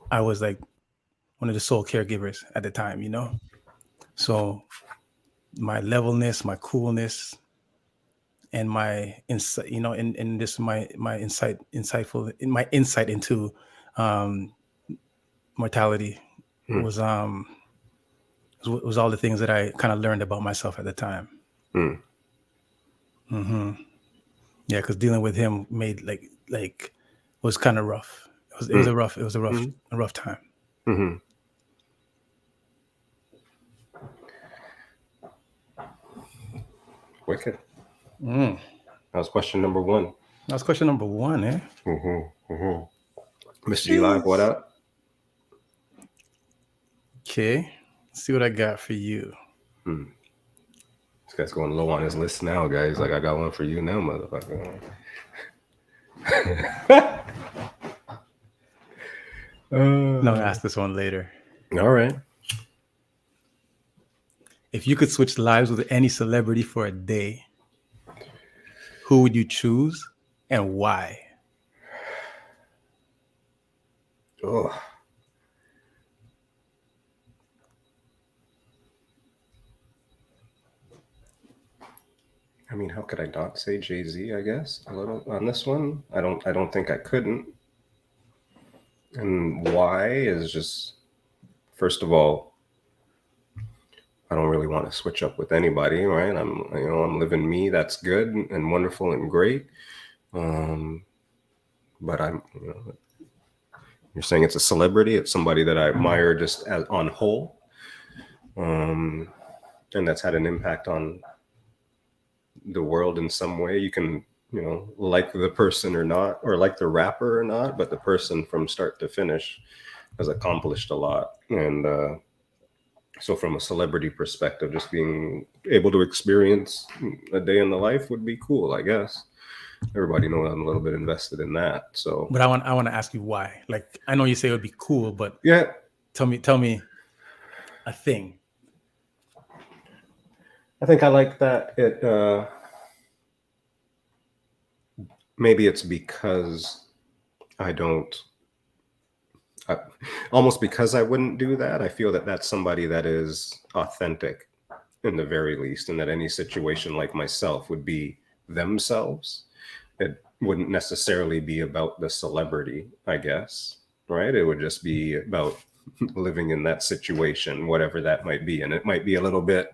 I was like one of the sole caregivers at the time, So my levelness, my coolness, and my insight, in this my insight into mortality was all the things that I kind of learned about myself at the time. Yeah, because dealing with him made like was kind of rough. It was a rough time. Wicked. That was question number one. That was question number one, eh? Mr. G Live, what up? Okay, let's see what I got for you. This guy's going low on his list now, guys. Like, I got one for you now, motherfucker. No, I'll ask this one later. All right. If you could switch lives with any celebrity for a day, who would you choose and why? Oh. I mean, how could I not say Jay-Z, I guess, a little on this one? I don't think I couldn't. And why is just, first of all, I don't really want to switch up with anybody, right? I'm living me. That's good and wonderful and great. but you're saying it's a celebrity. It's somebody that I admire just as on whole, and that's had an impact on the world in some way. You can, like the person or not, or like the rapper or not, but the person from start to finish has accomplished a lot. And so from a celebrity perspective, just being able to experience a day in the life would be cool, I guess. Everybody knows I'm a little bit invested in that. So, but I want to ask you why. Like, I know you say it would be cool, but yeah, tell me a thing. I think I like that maybe it's because almost because I wouldn't do that. I feel that that's somebody that is authentic in the very least, and that any situation like myself would be themselves. It wouldn't necessarily be about the celebrity, I guess, right? It would just be about living in that situation, whatever that might be. And it might be a little bit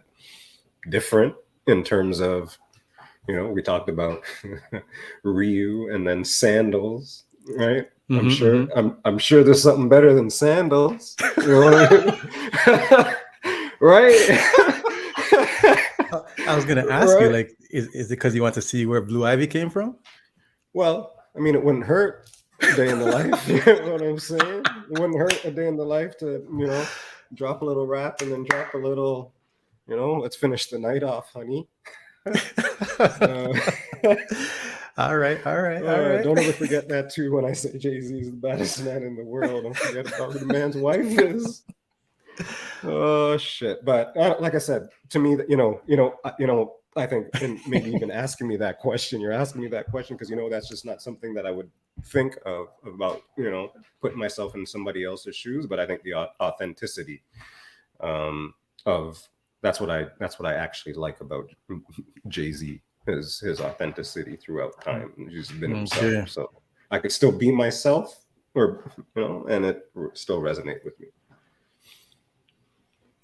different in terms of, we talked about Ryu and then sandals, right? I'm sure there's something better than sandals. You know what I mean? Right? I was gonna ask you, like, is it because you want to see where Blue Ivy came from? Well, I mean, it wouldn't hurt a day in the life. You know what I'm saying? It wouldn't hurt a day in the life to, drop a little rap and then drop a little, let's finish the night off, honey. All right. Don't ever forget that too when I say Jay-Z is the baddest man in the world. Don't forget about who the man's wife is. Oh shit! But like I said, to me, that I think, and maybe even asking me that question, you're asking me that question because that's just not something that I would think of about putting myself in somebody else's shoes. But I think the authenticity of that's what I actually like about Jay-Z is his authenticity throughout time. He's been himself, so I could still be myself, or and it still resonate with me.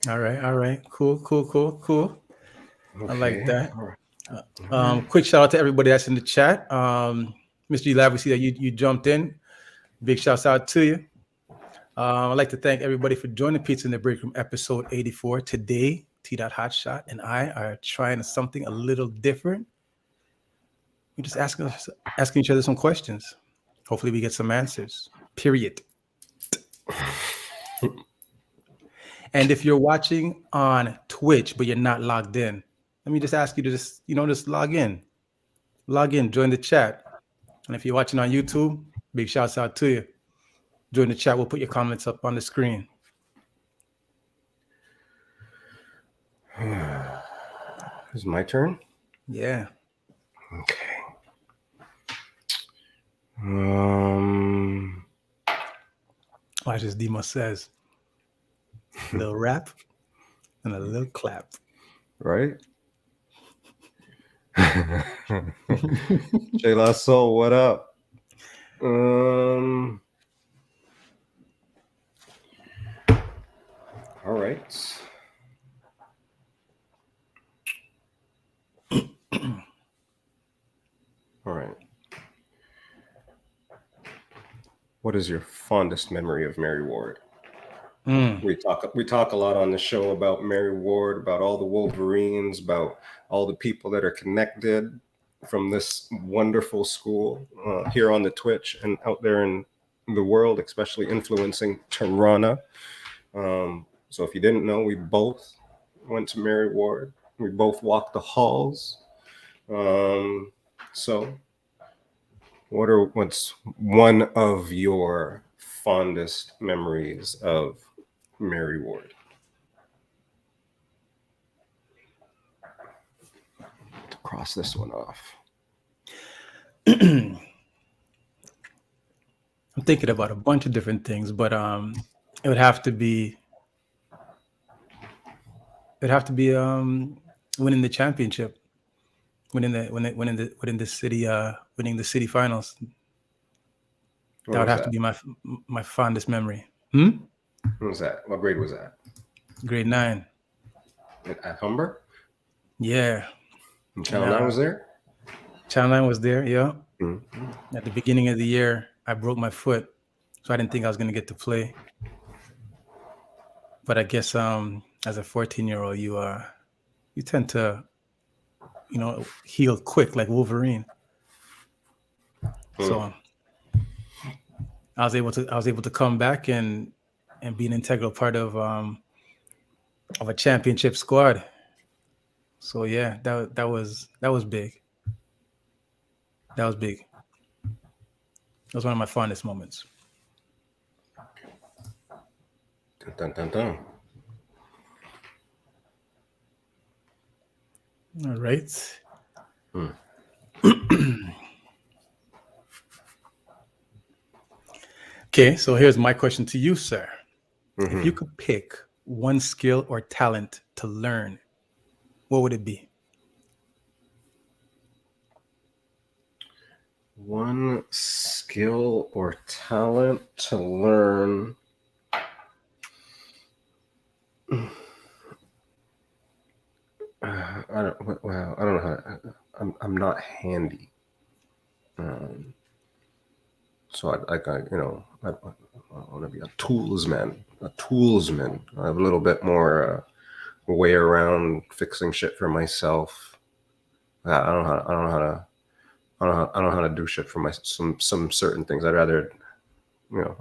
All right. Cool. Okay. I like that. Quick shout out to everybody that's in the chat. Mr. G Lab, we see that you jumped in. Big shouts out to you. I'd like to thank everybody for joining Pizza in the Break Room episode 84. Today, T.Hotshot and I are trying something a little different. We're just asking each other some questions. Hopefully we get some answers. Period. And if you're watching on Twitch, but you're not logged in, let me just ask you to just log in. Join the chat. And if you're watching on YouTube, big shouts out to you. Join the chat. We'll put your comments up on the screen. Is my turn? Yeah. Okay. Watch as Dima says. A little rap and a little clap. Right? Jay La Soul, what up? All right. All right. What is your fondest memory of Mary Ward? We talk a lot on the show about Mary Ward, about all the Wolverines, about all the people that are connected from this wonderful school here on the Twitch and out there in the world, especially influencing Toronto. So if you didn't know, we both went to Mary Ward. We both walked the halls. So what's one of your fondest memories of Mary Ward? To cross this one off. I'm thinking about a bunch of different things, but it would have to be winning the championship, winning the city finals. That would have to be my fondest memory. What was that? What grade was that? Grade 9. At Humber? Yeah. And Channel 9 was there? Channel 9 was there, yeah. Mm-hmm. At the beginning of the year. I broke my foot, so I didn't think I was going to get to play. But I guess as a 14-year-old, you tend to heal quick like Wolverine. So I was able to come back and be an integral part of a championship squad. So yeah, that was big. That was big. That was one of my fondest moments. Dun, dun, dun. All right. Okay, so here's my question to you, sir. If you could pick one skill or talent to learn, what would it be? One skill or talent to learn. I don't know how to, I'm not handy. So I want to be a toolsman. I have a little bit more way around fixing shit for myself. I don't know how to do shit for some certain things. I'd rather,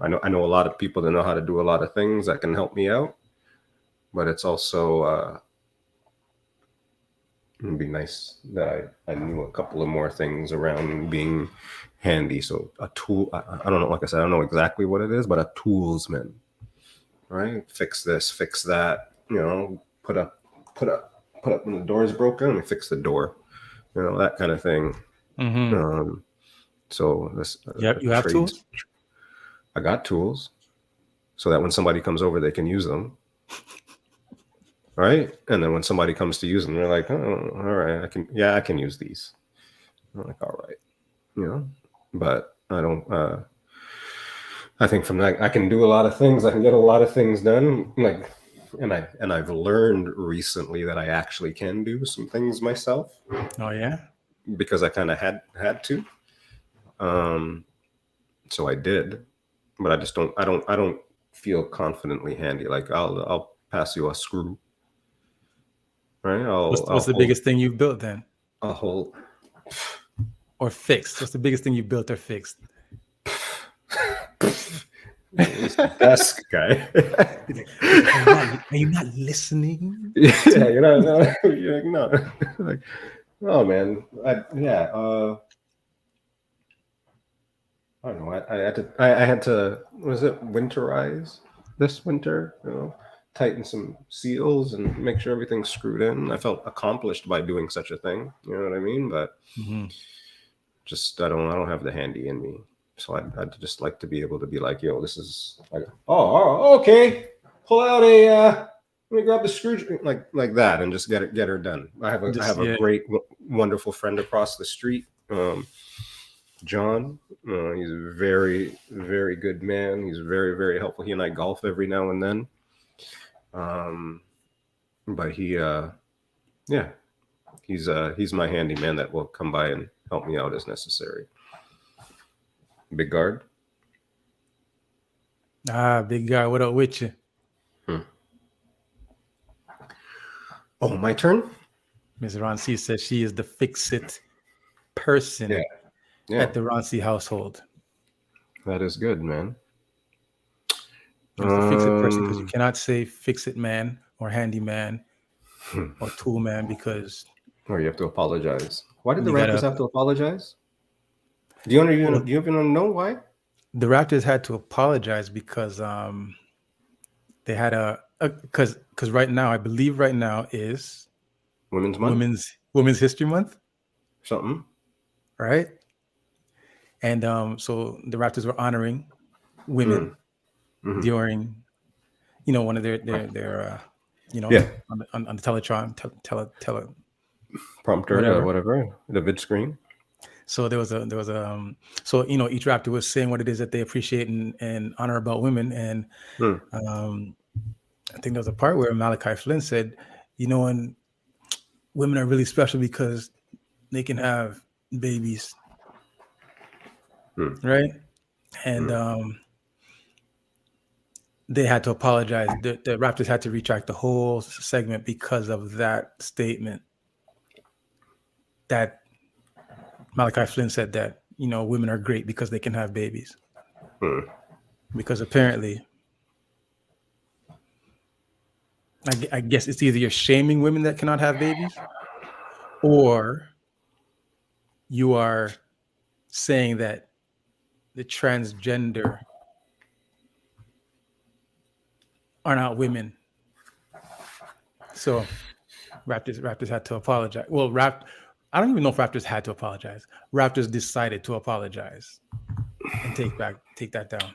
I know a lot of people that know how to do a lot of things that can help me out, but it's also it'd be nice that I knew a couple of more things around being handy. So a tool, I don't know, like I said, I don't know exactly what it is, but a toolsman, right? Fix this, fix that, put up when the door is broken, and fix the door, that kind of thing. So this, you have tools? I got tools so that when somebody comes over, they can use them. Right. And then when somebody comes to use them, they're like, oh, all right, I can use these. I'm like, all right, but I don't, I think from that, I can do a lot of things. I can get a lot of things done. And I've learned recently that I actually can do some things myself. Oh yeah. Because I kind of had to. So I did, but I just don't feel confidently handy. Like I'll pass you a screw. Right. What's the biggest thing you've built then? A whole or fixed. What's the biggest thing you built or fixed? Desk guy. Are you not listening? Yeah, you're no. Like, oh man, I don't know. I had to. Was it winterize this winter? Tighten some seals and make sure everything's screwed in. I felt accomplished by doing such a thing. You know what I mean? But just I don't have the handy in me. So I'd just like to be able to be like, yo, this is like, oh, okay. Pull out let me grab the screw, like that, and just get her done. I have a great, wonderful friend across the street, John. He's a very, very good man. He's very, very helpful. He and I golf every now and then. But he's my handyman that will come by and help me out as necessary. Big guard. Big guy. What up with you? Oh, my turn? Ms. Ronci says she is the fix-it person at the Ronci household. That is good, man. It's the fix-it person because you cannot say fix-it man or handyman or tool man because... Or you have to apologize. Why did the Raptors have to apologize? Do you even know why? The Raptors had to apologize because they had because right now, I believe right now is Women's Month? Women's History Month. Something. Right? And so the Raptors were honoring women during, one of their on the Teletron, prompter, whatever, the vid screen. So there was so each Raptor was saying what it is that they appreciate and honor about women, and I think there was a part where Malachi Flynn said, and women are really special because they can have babies, right? and they had to apologize. The Raptors had to retract the whole segment because of that statement that Malachi Flynn said that, women are great because they can have babies. Because apparently, I guess it's either you're shaming women that cannot have babies, or you are saying that the transgender are not women. So Raptors had to apologize. Well, I don't even know if Raptors had to apologize. Raptors decided to apologize and take that down.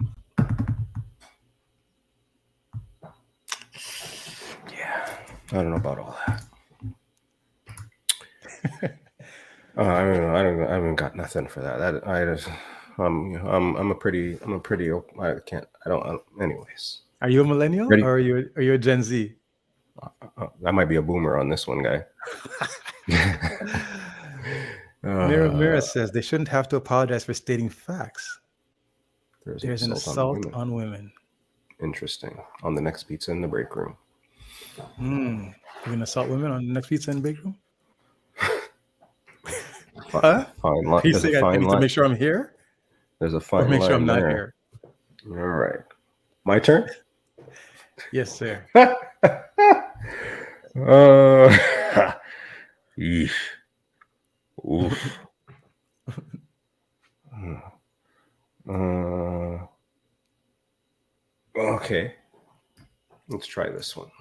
Yeah, I don't know about all that. I haven't got nothing for that. Anyways. Are you a millennial or are you a Gen Z? I might be a boomer on this one, guy. Mira says they shouldn't have to apologize for stating facts. There's an assault on women. Interesting. On the next pizza in the break room. You're gonna assault women on the next pizza in the break room? Huh? Fine line. You saying I need to make sure I'm here? There's a fine line. Or make sure I'm not here. All right. My turn? Yes, sir. Eesh. Oof. Okay. Let's try this one.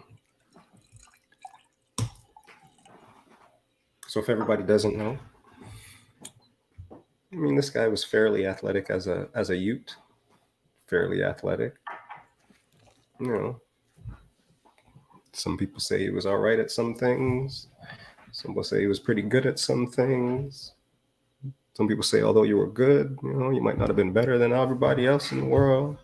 So if everybody doesn't know, I mean, this guy was fairly athletic as a Ute. Fairly athletic. Some people say he was all right at some things. Some people say he was pretty good at some things. Some people say, although you were good, you might not have been better than everybody else in the world.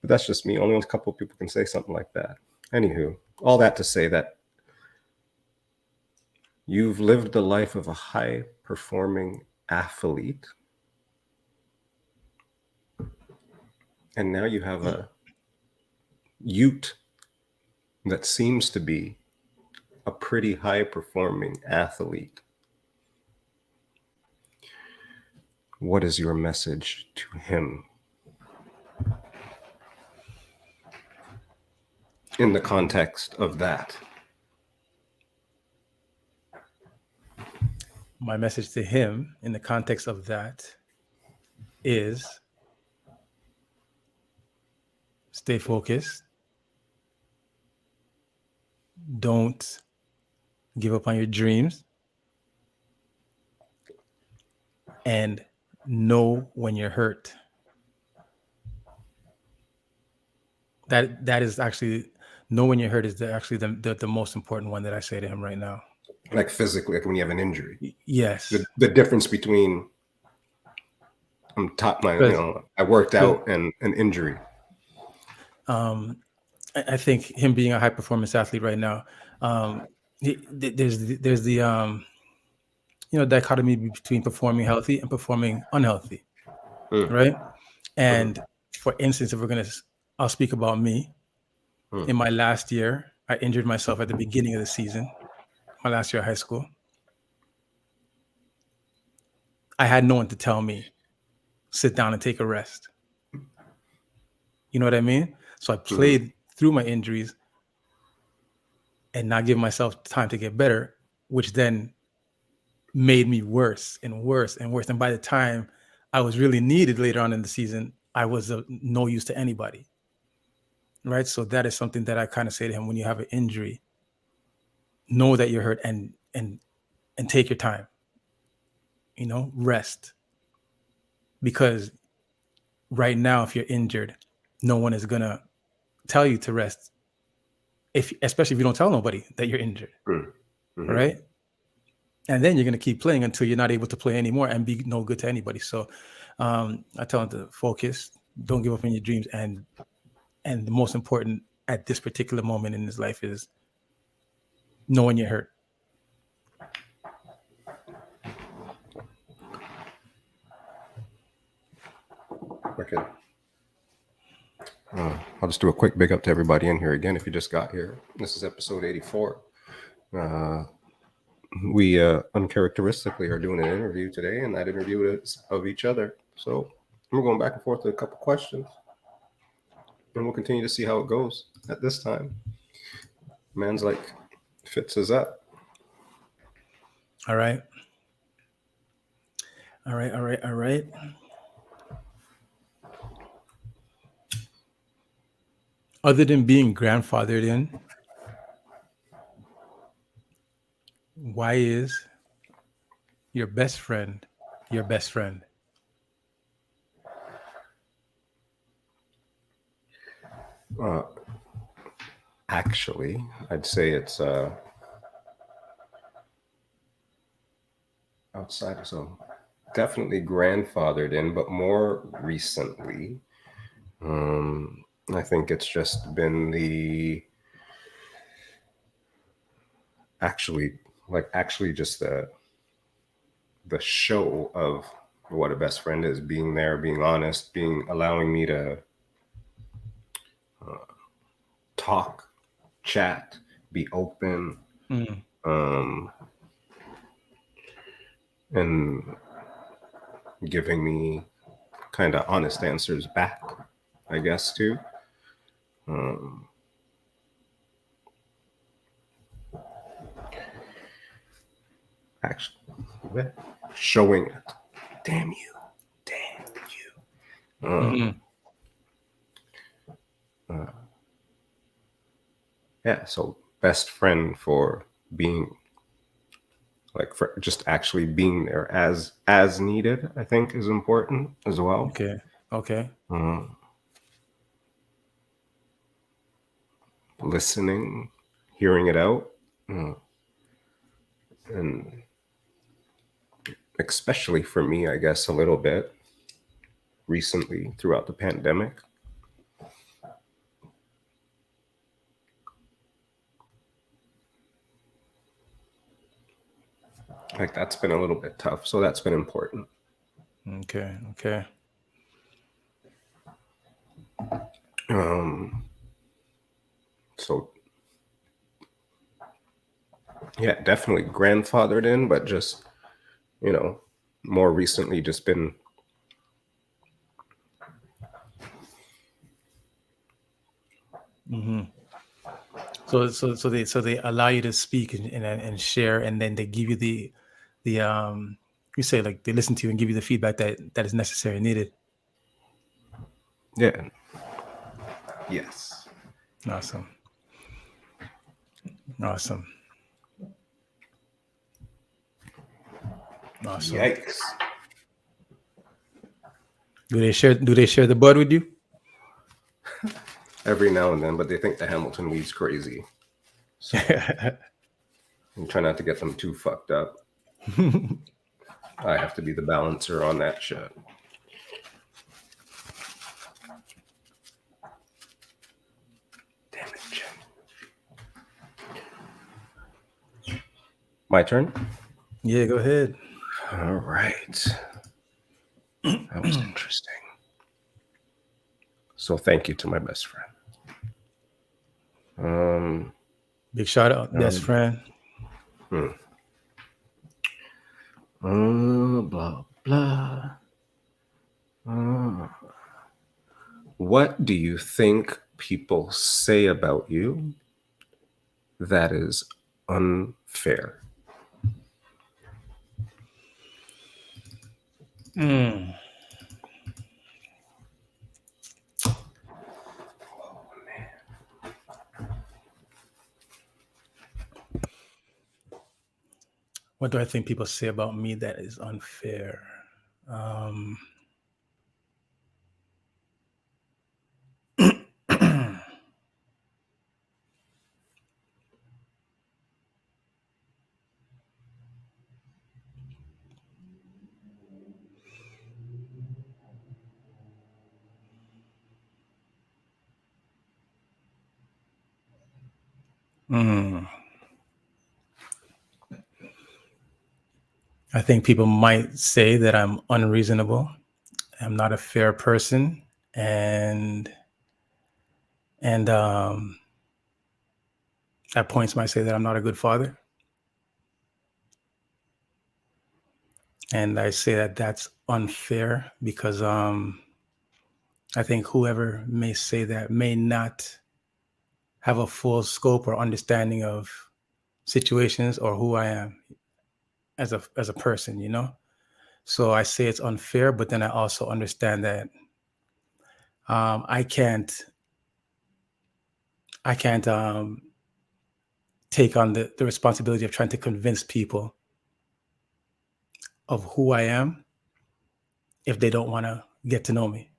But that's just me. Only a couple of people can say something like that. Anywho, all that to say that you've lived the life of a high-performing athlete. And now you have a Ute that seems to be a pretty high-performing athlete. What is your message to him in the context of that? My message to him in the context of that is stay focused. Don't give up on your dreams. And know when you're hurt. That is actually, know when you're hurt is actually the most important one that I say to him right now. Like physically, like when you have an injury. Yes. The difference between I worked out and an injury. I think him being a high performance athlete right now, there's the dichotomy between performing healthy and performing unhealthy, right? And for instance, I'll speak about me. In my last year, I injured myself at the beginning of the season, my last year of high school. I had no one to tell me, sit down and take a rest. You know what I mean? So I played through my injuries and not give myself time to get better, which then made me worse and worse and worse. And by the time I was really needed later on in the season, I was of no use to anybody. Right? So that is something that I kind of say to him: when you have an injury, know that you're hurt and take your time. Rest. Because right now, if you're injured, no one is gonna tell you to rest. Especially if you don't tell nobody that you're injured. Mm-hmm. Right? And then you're gonna keep playing until you're not able to play anymore and be no good to anybody. So I tell him to focus, don't give up on your dreams, and the most important at this particular moment in his life is knowing you're hurt. Wicked. I'll just do a quick big up to everybody in here again. If you just got here, this is episode 84. We uncharacteristically are doing an interview today, and that interview is of each other. So we're going back and forth with a couple questions, and we'll continue to see how it goes. At this time, man's like, Fitz is up. All right. Other than being grandfathered in, why is your best friend your best friend? Actually, I'd say it's outside of so definitely grandfathered in, but more recently, I think it's just been just the show of what a best friend is, being there, being honest, allowing me to talk, chat, be open, and giving me kind of honest answers back, I guess, too. Actually, showing it. Damn you. Yeah, so best friend for being for just actually being there as needed, I think is important as well. Okay. Listening, hearing it out, and especially for me, I guess, a little bit recently throughout the pandemic. That's been a little bit tough, so that's been important. Okay. So yeah, definitely grandfathered in, but just, more recently just been So they allow you to speak and share, and then they give you the you say like they listen to you and give you the feedback that is necessary and needed. Yeah. Yes. Awesome. Yikes. Do they share the bud with you? Every now and then, but they think the Hamilton weed's crazy. So I'm trying not to get them too fucked up. I have to be the balancer on that shit. Damn it, Jim. My turn? Yeah, go ahead. All right. That was interesting. So thank you to my best friend. Big shout out, best friend. Blah, blah. What do you think people say about you that is unfair? What do I think people say about me that is unfair? I think people might say that I'm unreasonable I'm not a fair person, and at points might say that I'm not a good father. And I say that that's unfair because I think whoever may say that may not have a full scope or understanding of situations or who I am as a person, you know? So I say it's unfair, but then I also understand that I can't take on the responsibility of trying to convince people of who I am if they don't want to get to know me.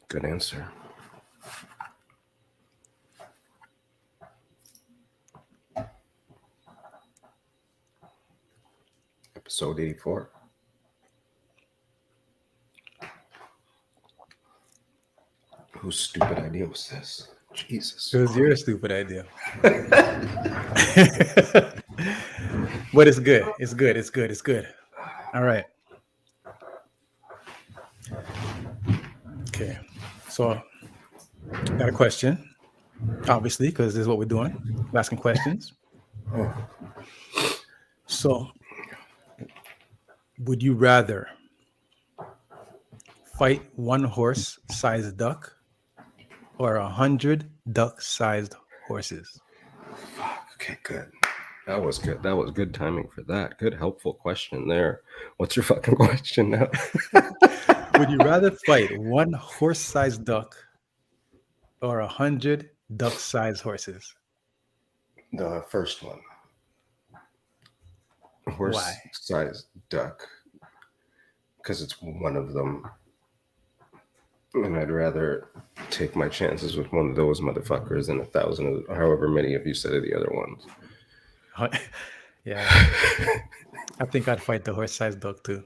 Good answer. Episode 84. Whose stupid idea was this? Jesus. It was your stupid idea. But it's good. It's good. It's good. It's good. All right. Okay. So I got a question, obviously, because this is what we're doing. We're asking questions. So would you rather fight one horse-sized duck or 100 duck-sized horses? Okay, good. That was good. That was good timing for that. Good, helpful question there. What's your fucking question now? Would you rather fight one horse-sized duck or 100 duck-sized horses? The first one. Why? Horse-sized duck. Because it's one of them. And I'd rather take my chances with one of those motherfuckers than 1,000 of however many of you said of the other ones. Yeah. I think I'd fight the horse-sized duck too.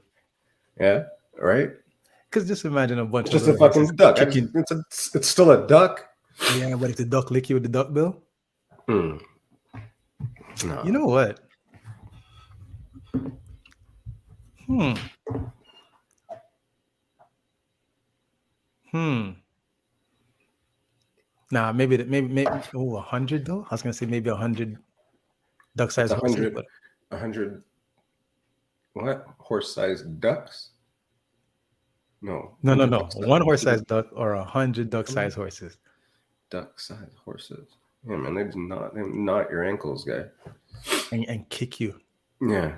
Yeah, right? Because just imagine a bunch It's of just a little horses fucking duck. kicking. It's still a duck. Yeah, but if the duck lick you with the duck bill, No. you know what? Nah, maybe 100 though. I was gonna say maybe 100 duck-sized horses, 100, but 100 what? Horse-sized ducks? No. no. 100 One horse-sized duck or 100 duck-sized horses. Duck-sized horses. Yeah, man, they're not your ankles, guy. And kick you. Yeah.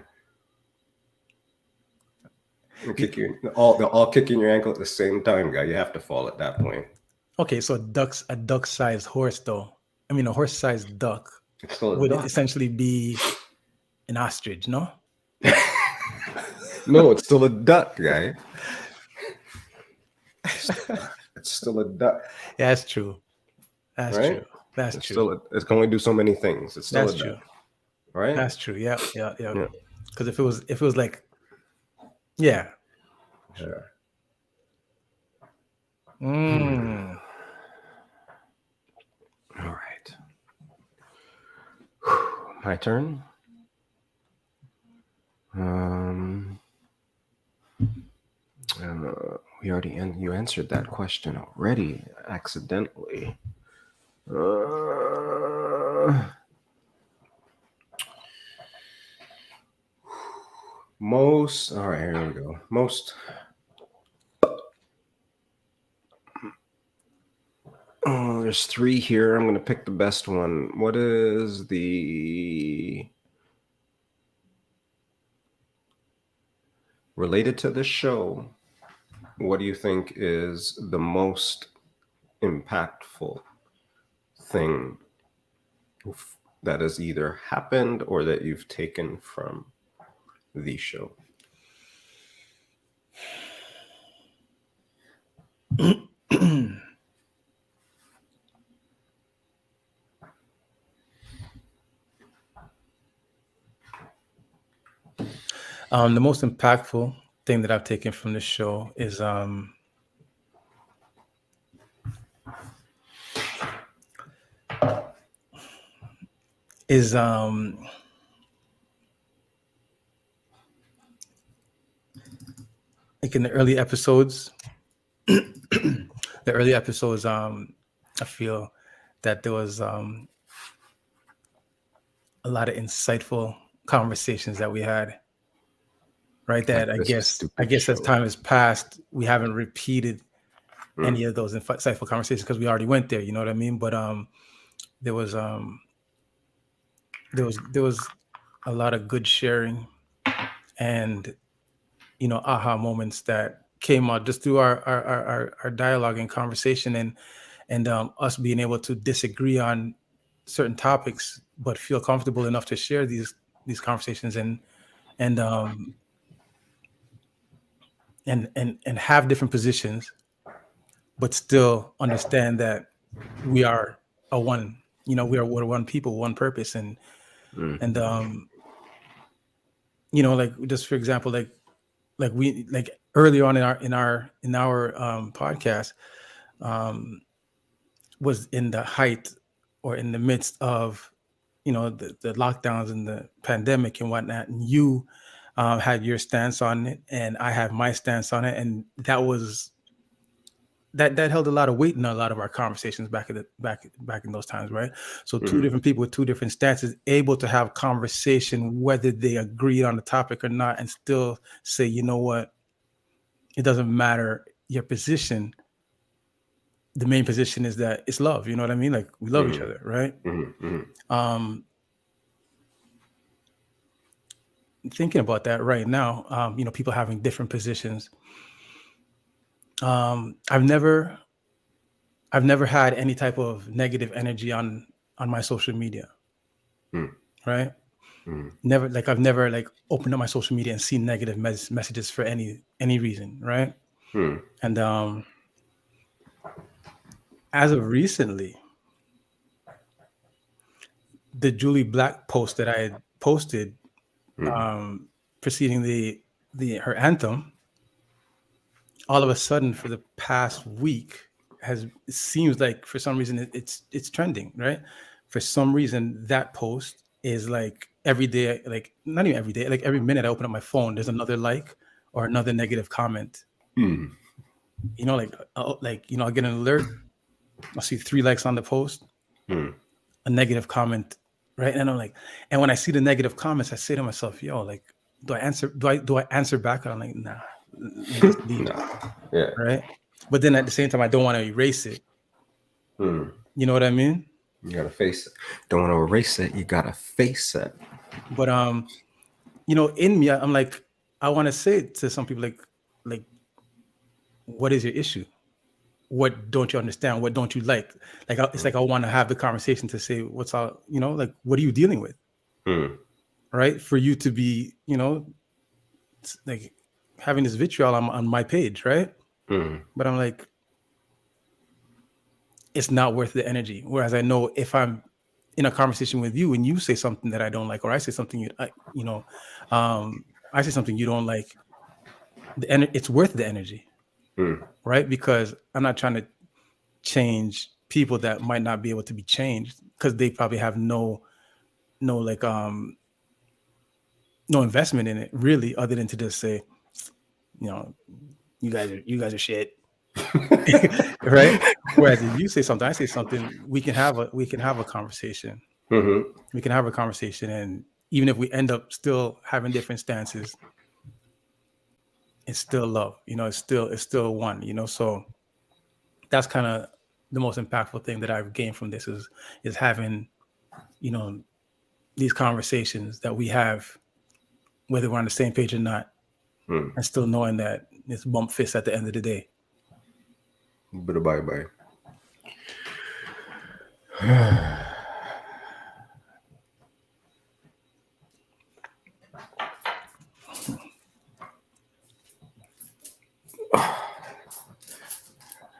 They'll kick you. They're all kicking your ankle at the same time, guy. You have to fall at that point. Okay, so a duck-sized horse though. I mean, a horse-sized duck It's still a would duck. essentially be an ostrich, no? No, it's still a duck, guy. It's still a duck. Yeah, that's true. That's right? true. That's it's true. It can only do so many things. It's still That's a true. duck. Right? That's true. Yeah. Because if it was like, yeah. Sure. All right. My turn. You answered that question already accidentally. All right, here we go. There's 3 here. I'm going to pick the best one. What is the related to this show? What do you think is the most impactful thing that has either happened or that you've taken from the show? The most impactful thing that I've taken from this show is like in the early episodes, I feel that there was a lot of insightful conversations that we had. Right, that Like I this guess as show. time has passed, we haven't repeated any of those insightful conversations because we already went there. You know what I mean? But there was a lot of good sharing and aha moments that came out just through our dialogue and conversation and us being able to disagree on certain topics but feel comfortable enough to share these conversations and have different positions but still understand that we are a one, we're one people, one purpose. And like just for example, like we like earlier on in our podcast was in the height or in the midst of the lockdowns and the pandemic and whatnot, and you had your stance on it and I have my stance on it, and that held a lot of weight in a lot of our conversations back in those times, right? So two different people with two different stances able to have conversation whether they agreed on the topic or not, and still say, you know what, it doesn't matter your position. The main position is that it's love. You know what I mean? Like we love each other, right? Thinking about that right now, people having different positions. I've never had any type of negative energy on my social media, right? Never, like I've never like opened up my social media and seen negative messages for any reason, right? And as of recently, the Julie Black post that I had posted preceding her anthem, all of a sudden for the past week it seems like for some reason it's trending, right? For some reason that post is like every day, like not even every day, like every minute I open up my phone, there's another like or another negative comment. Like I'll get an alert, I'll see 3 likes on the post, a negative comment, right? And I'm like, and when I see the negative comments, I say to myself, yo, like, do I answer back? I'm like, nah, just leave it. Yeah. Right. But then at the same time, I don't want to erase it. You know what I mean? You gotta face it. Don't want to erase it. You gotta face it. But in me, I'm like, I want to say to some people, like, what is your issue? What don't you understand? What don't you like? Like, it's like I want to have the conversation to say, what's all, like, what are you dealing with? Right? For you to be, like having this vitriol on my page, right? But I'm like, it's not worth the energy. Whereas I know if I'm in a conversation with you and you say something that I don't like, or I say something I say something you don't like, it's worth the energy, right? Because I'm not trying to change people that might not be able to be changed because they probably have no investment in it really, other than to just say, you guys are shit. Right? Whereas if you say something, I say something, we can have a conversation. We can have a conversation, and even if we end up still having different stances, it's still love. It's still one. So that's kind of the most impactful thing that I've gained from this is having, these conversations that we have, whether we're on the same page or not, and still knowing that it's bump fist at the end of the day. But bye.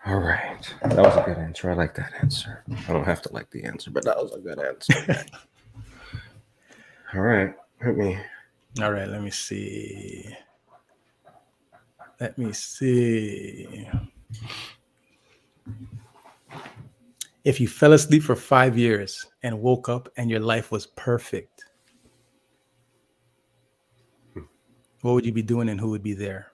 All right. That was a good answer. I like that answer. I don't have to like the answer, but that was a good answer. All right. Hit me. All right, let me see. Let me see. If you fell asleep for 5 years and woke up and your life was perfect, what would you be doing and who would be there?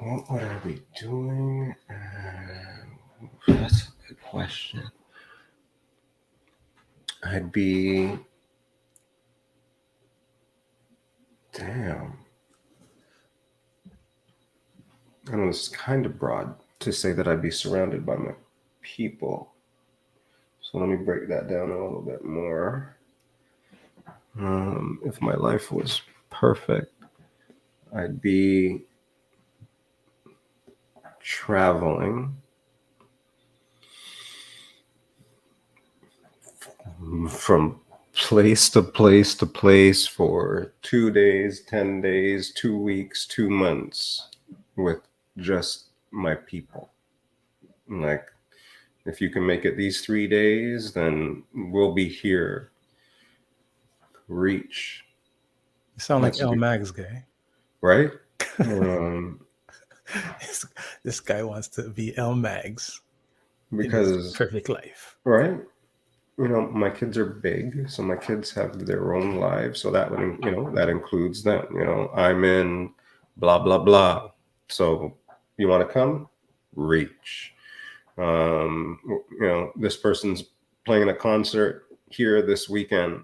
What would I be doing? That's a good question. I'd be... Damn. I know this is kind of broad to say that I'd be surrounded by my people. So let me break that down a little bit more. If my life was perfect, I'd be traveling from place to place to place for 2 days, 10 days, 2 weeks, 2 months with just my people. Like, if you can make it these 3 days, then we'll be here. Reach. You sound like El Mag's guy. Right? This guy wants to be El Mag's. Because perfect life. Right? You know, my kids are big, so my kids have their own lives. So that would, that includes them. I'm in blah, blah, blah. So you want to come? Reach. This person's playing a concert here this weekend.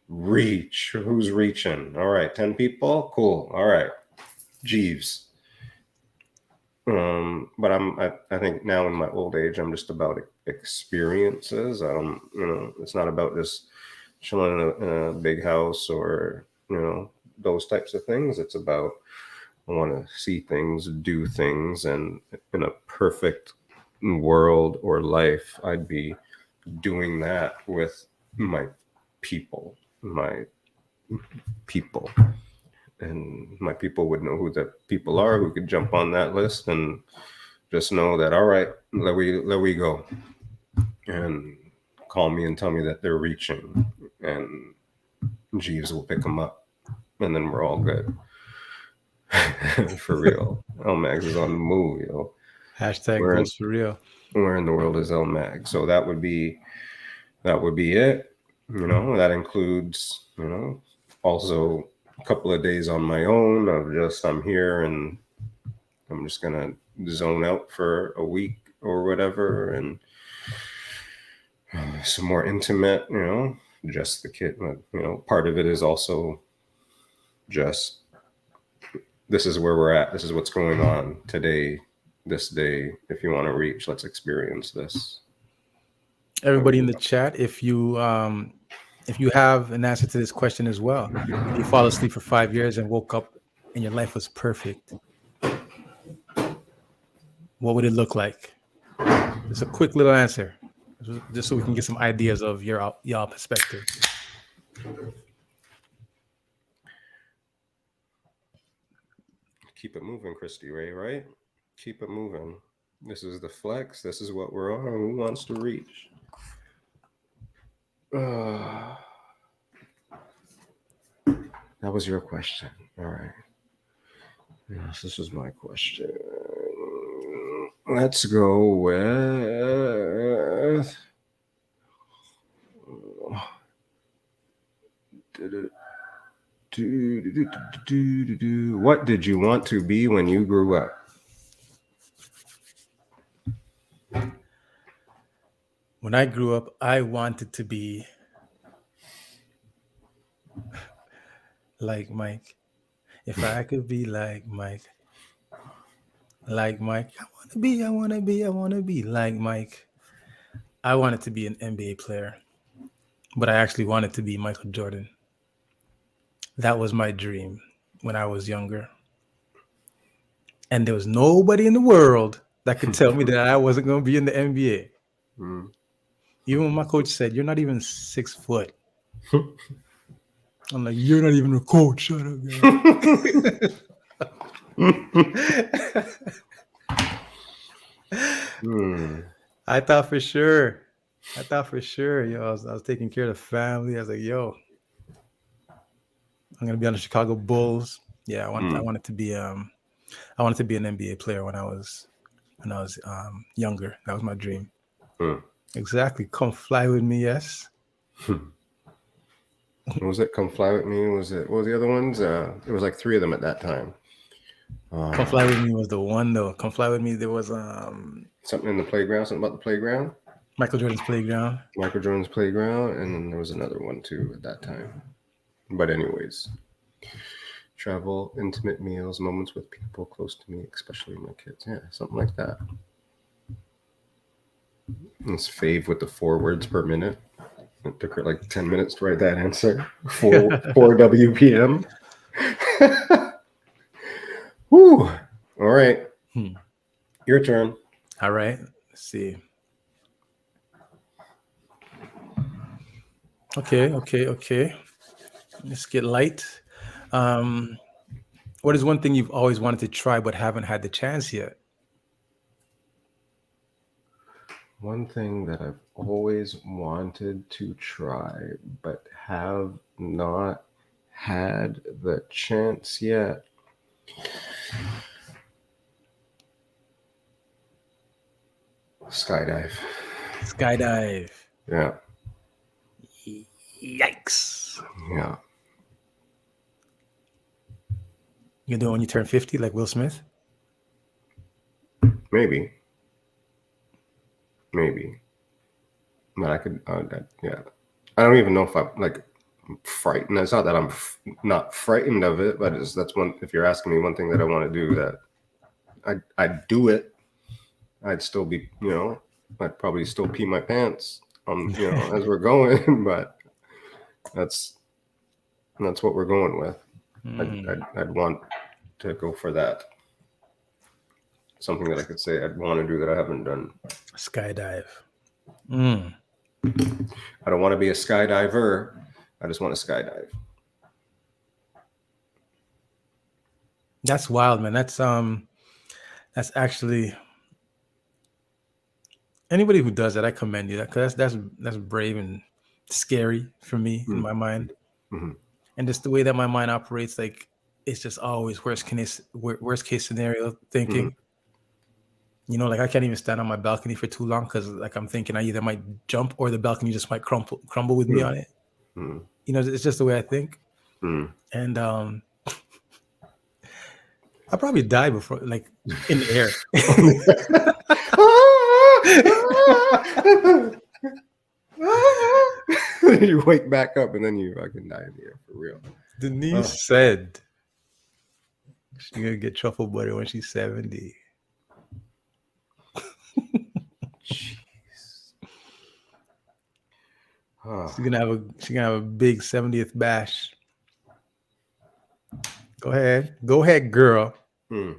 Reach. Who's reaching? All right, 10 people? Cool. All right. Jeeves. But I think now in my old age, I'm just about experiences. It's not about just chilling in a big house or, those types of things. It's about, I want to see things, do things, and in a perfect world or life, I'd be doing that with my people. And my people would know who the people are who could jump on that list and just know that, all right, let we go, and call me and tell me that they're reaching, and Jeeves will pick them up, and then we're all good. For real. El Mags is on the move, yo. Hashtag goals for real. Where in the world is El Mag? So that would be it. That includes, also a couple of days on my own of just, I'm here and I'm just gonna zone out for a week or whatever, and some more intimate, just the kid. Part of it is also just, this is where we're at, this is what's going on today, this day. If you want to reach, let's experience this. Everybody in the chat, if you have an answer to this question as well, if you fall asleep for 5 years and woke up and your life was perfect, what would it look like? Just a quick little answer, just so we can get some ideas of y'all perspective. Keep it moving, Christy Ray, right? Keep it moving. This is the flex. This is what we're on. Who wants to reach? That was your question. All right. Yes, this is my question. Let's go with... What did you want to be when you grew up? When I grew up, I wanted to be like Mike. If I could be like Mike, I want to be like Mike. I wanted to be an NBA player, but I actually wanted to be Michael Jordan. That was my dream when I was younger. And there was nobody in the world that could tell me that I wasn't going to be in the NBA. Even when my coach said, "You're not even 6 foot." I'm like, "You're not even a coach. Shut up, guy." Hmm. I thought for sure. Yo, I was taking care of the family. I was like, yo, I'm gonna be on the Chicago Bulls. Yeah, I wanted to be I wanted to be an NBA player when I was younger. That was my dream. Hmm. Exactly. Come fly with me, yes. What was it? Come Fly With Me? Was it? What was the other ones? There was like 3 of them at that time. Come fly with me was the one though. Come fly with me. There was Something in the playground. Something about the playground. Michael Jordan's Playground. Michael Jordan's Playground, and then there was another one too at that time. But anyways, travel, intimate meals, moments with people close to me, especially my kids. Yeah, something like that. It's fave with the 4 words per minute. It took her like 10 minutes to write that answer. 4 WPM. Whew. All right. Your turn. All right. Let's see. Okay. Let's get light. What is one thing you've always wanted to try but haven't had the chance yet? One thing that I've always wanted to try but have not had the chance yet. Skydive. Skydive. Yeah. Yikes. Yeah. You do it when you turn 50, like Will Smith? Maybe. But I could, yeah. I don't even know if I'm like frightened. It's not that I'm not frightened of it, but that's one. If you're asking me one thing that I want to do, that I'd do it. I'd still be, I'd probably still pee my pants, as we're going. But that's what we're going with. I'd want to go for that. Something that I could say I'd want to do that I haven't done. Skydive. I don't want to be a skydiver. I just want to skydive. That's wild, man. That's actually, anybody who does that, I commend you. Because that's brave and scary for me in my mind. Mm-hmm. And just the way that my mind operates, like it's just always worst case scenario thinking. Mm-hmm. Like I can't even stand on my balcony for too long because like I'm thinking I either might jump or the balcony just might crumble with me on it. Mm-hmm. It's just the way I think. Mm-hmm. And I'll probably die before, like in the air. You wake back up and then you fucking die in the air for real. Denise said she's gonna get truffle butter when she's 70. Jeez. She's gonna have a big 70th bash. Go ahead, girl. All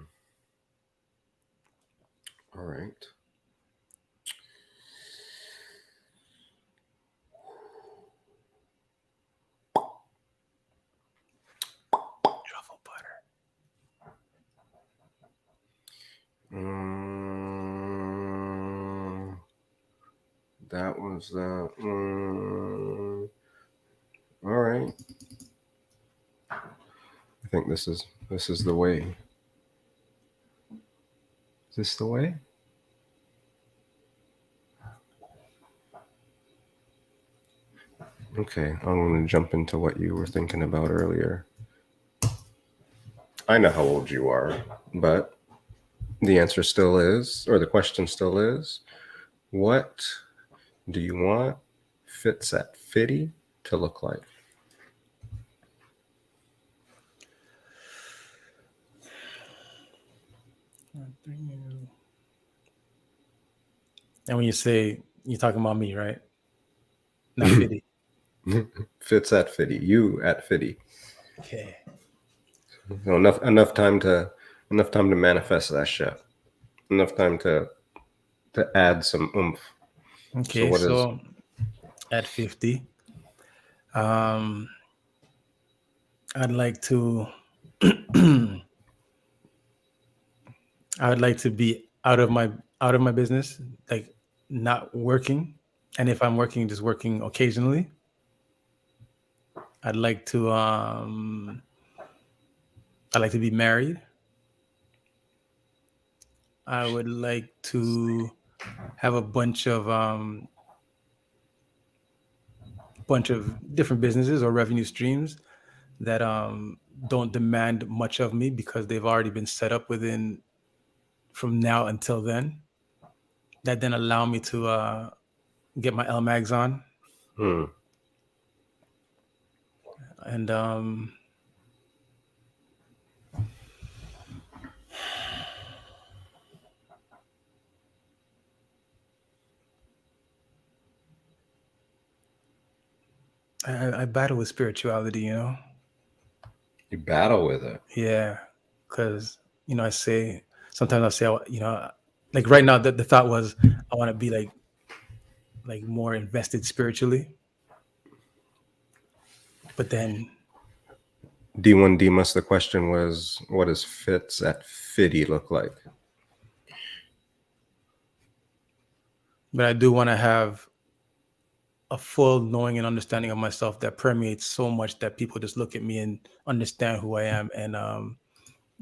right. Truffle butter. That was that. All right. I think this is the way. Is this the way? Okay, I'm going to jump into what you were thinking about earlier. I know how old you are, but the answer still is, or the question still is, what do you want Fitz at Fitty to look like? And when you say, you're talking about me, right? Not Fitty. Fitz at Fitty. You at Fitty. Okay. So enough time to manifest that shit. Enough time to add some oomph. Okay, so at 50, I'd like to I would like to be out of my out of my business, like not working. And if I'm working, just working occasionally. I'd like to be married. I would like to have a bunch of different businesses or revenue streams that don't demand much of me because they've already been set up within from now until then. That then allow me to get my LMAGs on. And I battle with spirituality, you know. You battle with it. Yeah, because I say sometimes I say, like right now, the thought was I want to be like more invested spiritually, but then D1 Demas, the question was, what does Fitz at Fitty look like? But I do want to have a full knowing and understanding of myself that permeates so much that people just look at me and understand who I am and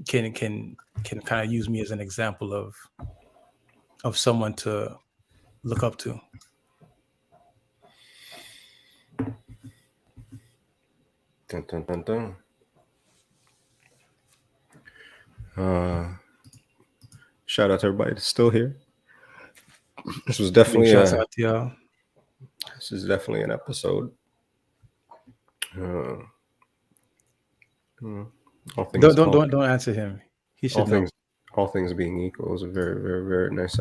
can kind of use me as an example of someone to look up to. Dun, dun, dun, dun. Shout out to everybody that's still here. This was definitely Shouts out to y'all. This is definitely an episode. Don't answer him. He should know. All things being equal, is a very, very, very nice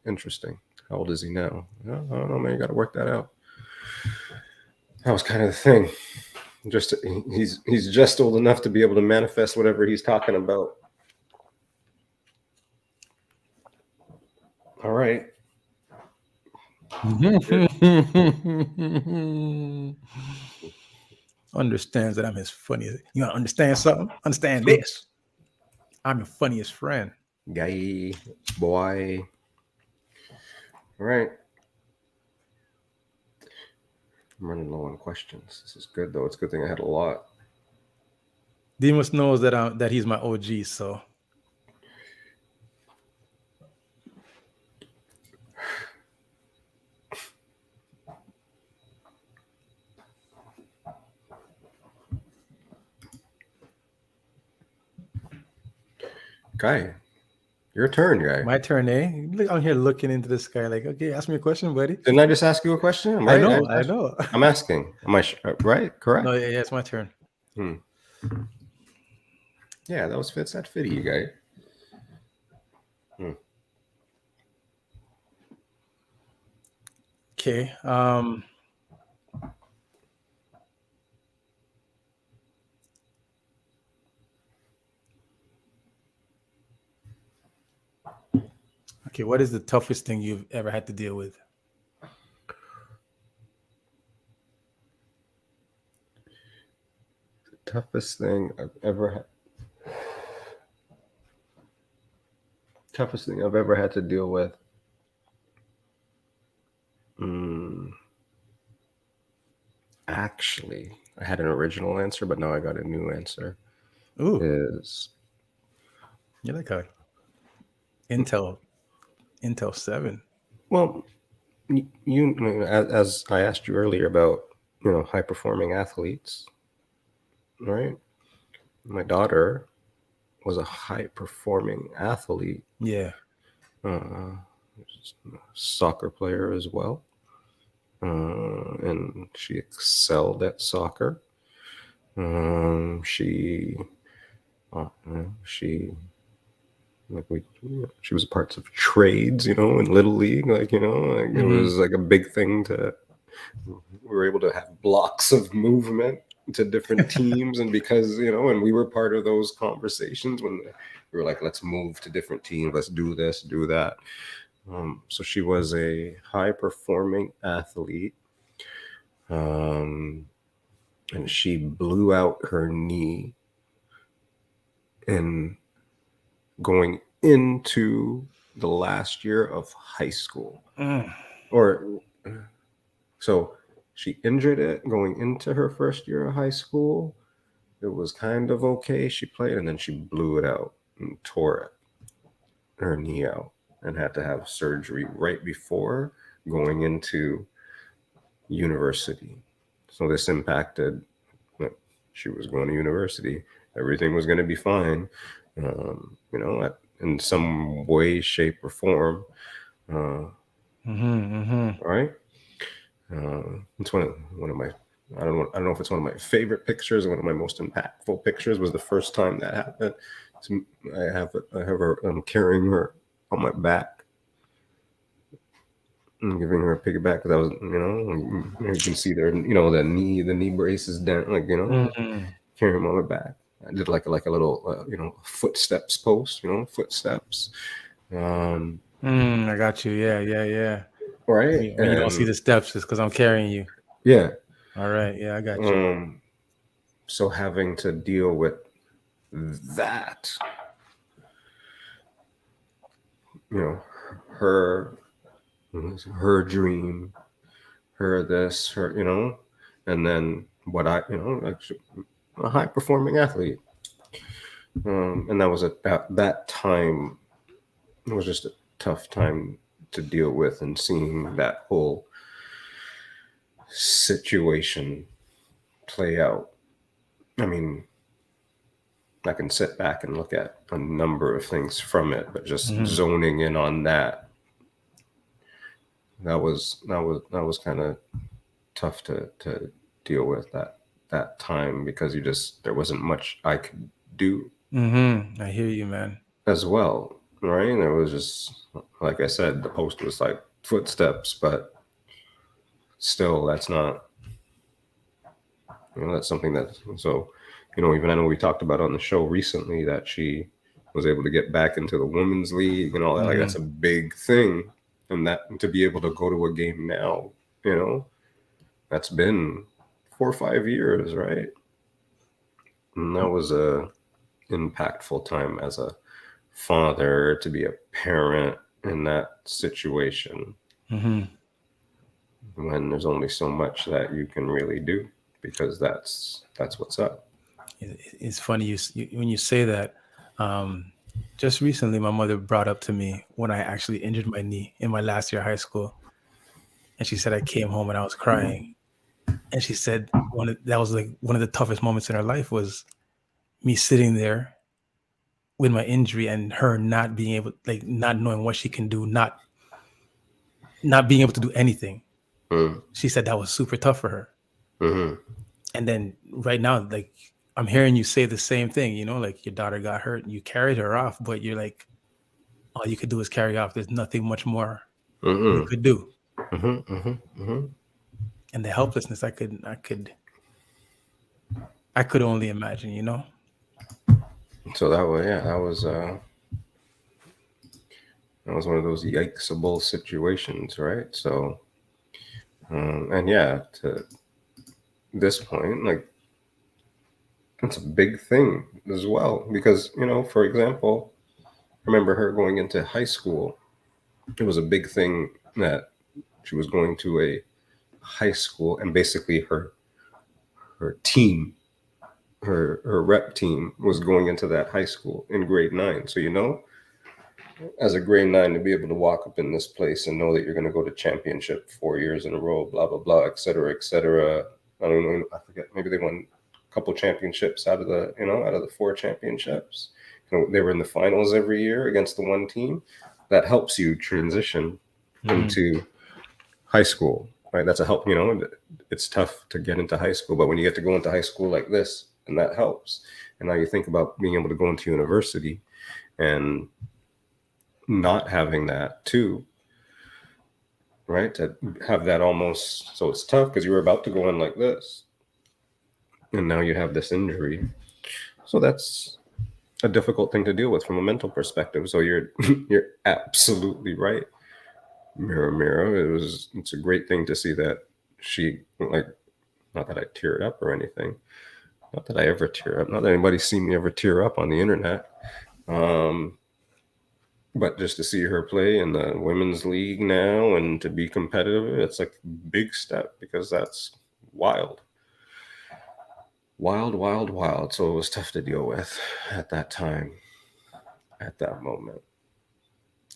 interesting. How old is he now? I don't know, man. You got to work that out. That was kind of the thing. He's just old enough to be able to manifest whatever he's talking about. All right. Understands that I'm his funniest. You want to understand something? Understand this. I'm your funniest friend. Guy, boy. All right. I'm running low on questions. This is good, though. It's a good thing I had a lot. Demas knows that he's my OG, so. Guy, your turn, guy. My turn, eh? I'm here looking into the sky like, okay, ask me a question, buddy. Didn't I just ask you a question? Right? I know. I'm asking. Am I right? Correct? No, yeah, it's my turn. Yeah, that was Fitz at Fitty, guy. Okay. Okay, what is the toughest thing you've ever had to deal with? The toughest thing I've ever had. Toughest thing I've ever had to deal with. Actually, I had an original answer, but now I got a new answer. Ooh. You're like a Intel 7. Well, as I asked you earlier about, high performing athletes, right? My daughter was a high performing athlete. Yeah. Soccer player as well. And she excelled at soccer. She was parts of trades, in Little League, it was like a big thing we were able to have blocks of movement to different teams. And because, and we were part of those conversations when we were like, let's move to different teams. Let's do this, do that. So she was a high performing athlete. And she blew out her knee and going into the last year of high school. Or so she injured it going into her first year of high school. It was kind of okay. She played, and then she blew it out and tore her knee out and had to have surgery right before going into university. So this impacted, she was going to university. Everything was going to be fine, in some way, shape, or form. Right? It's one of my, I don't know if it's one of my favorite pictures or one of my most impactful pictures. Was the first time that happened. I'm carrying her on my back. I'm giving her a piggyback because I was, you can see there, the knee brace is down, carrying him on my back. I did like a little, footsteps post, footsteps. I got you. Yeah. Right. When you don't see the steps, it's because I'm carrying you. Yeah. All right. Yeah, I got you. So having to deal with that, her dream, her this, her, and then what a high performing athlete. And that was at that time, it was just a tough time to deal with, and seeing that whole situation play out. I mean, I can sit back and look at a number of things from it, but just zoning in on that was kind of tough to deal with that time, because there wasn't much I could do. I hear you, man. As well, right? And it was just, like I said, the post was like footsteps, but still, that's not, that's something that, so, even I know we talked about on the show recently that she was able to get back into the women's league and all that. Like, that's a big thing. And that, to be able to go to a game now, that's been 4 or 5 years, right? And that was a impactful time as a father, to be a parent in that situation, when there's only so much that you can really do, because that's what's up. It's funny when you say that. Just recently, my mother brought up to me when I actually injured my knee in my last year of high school, and she said I came home and I was crying, and she said that was like one of the toughest moments in her life was me sitting there with my injury and her not being able, like, not knowing what she can do, not being able to do anything. She said that was super tough for her. And then right now, like, I'm hearing you say the same thing, like your daughter got hurt, you carried her off, but you're like, all you could do is carry off. There's nothing much more you could do. And the helplessness, I could only imagine, So that was one of those yikesable situations, right? So, and yeah, to this point, like, it's a big thing as well, because, for example, I remember her going into high school. It was a big thing that she was going to a high school, and basically her team, her rep team was going into that high school in grade 9. So, as a grade 9, to be able to walk up in this place and know that you're going to go to championship 4 years in a row, blah, blah, blah, et cetera, et cetera. I don't know. I forget. Maybe they won a couple championships out of the 4 championships. They were in the finals every year against the one team. That helps you transition into high school, right? That's a help. It's tough to get into high school, but when you get to go into high school like this, and that helps. And now you think about being able to go into university and not having that too, right? To have that almost, so it's tough because you were about to go in like this, and now you have this injury. So that's a difficult thing to deal with from a mental perspective. So you're absolutely right. Mira, it's a great thing to see that she, like, not that I teared up or anything. Not that I ever tear up. Not that anybody's seen me ever tear up on the internet. But just to see her play in the women's league now and to be competitive, it's like a big step because that's wild. Wild, wild, wild. So it was tough to deal with at that time, at that moment,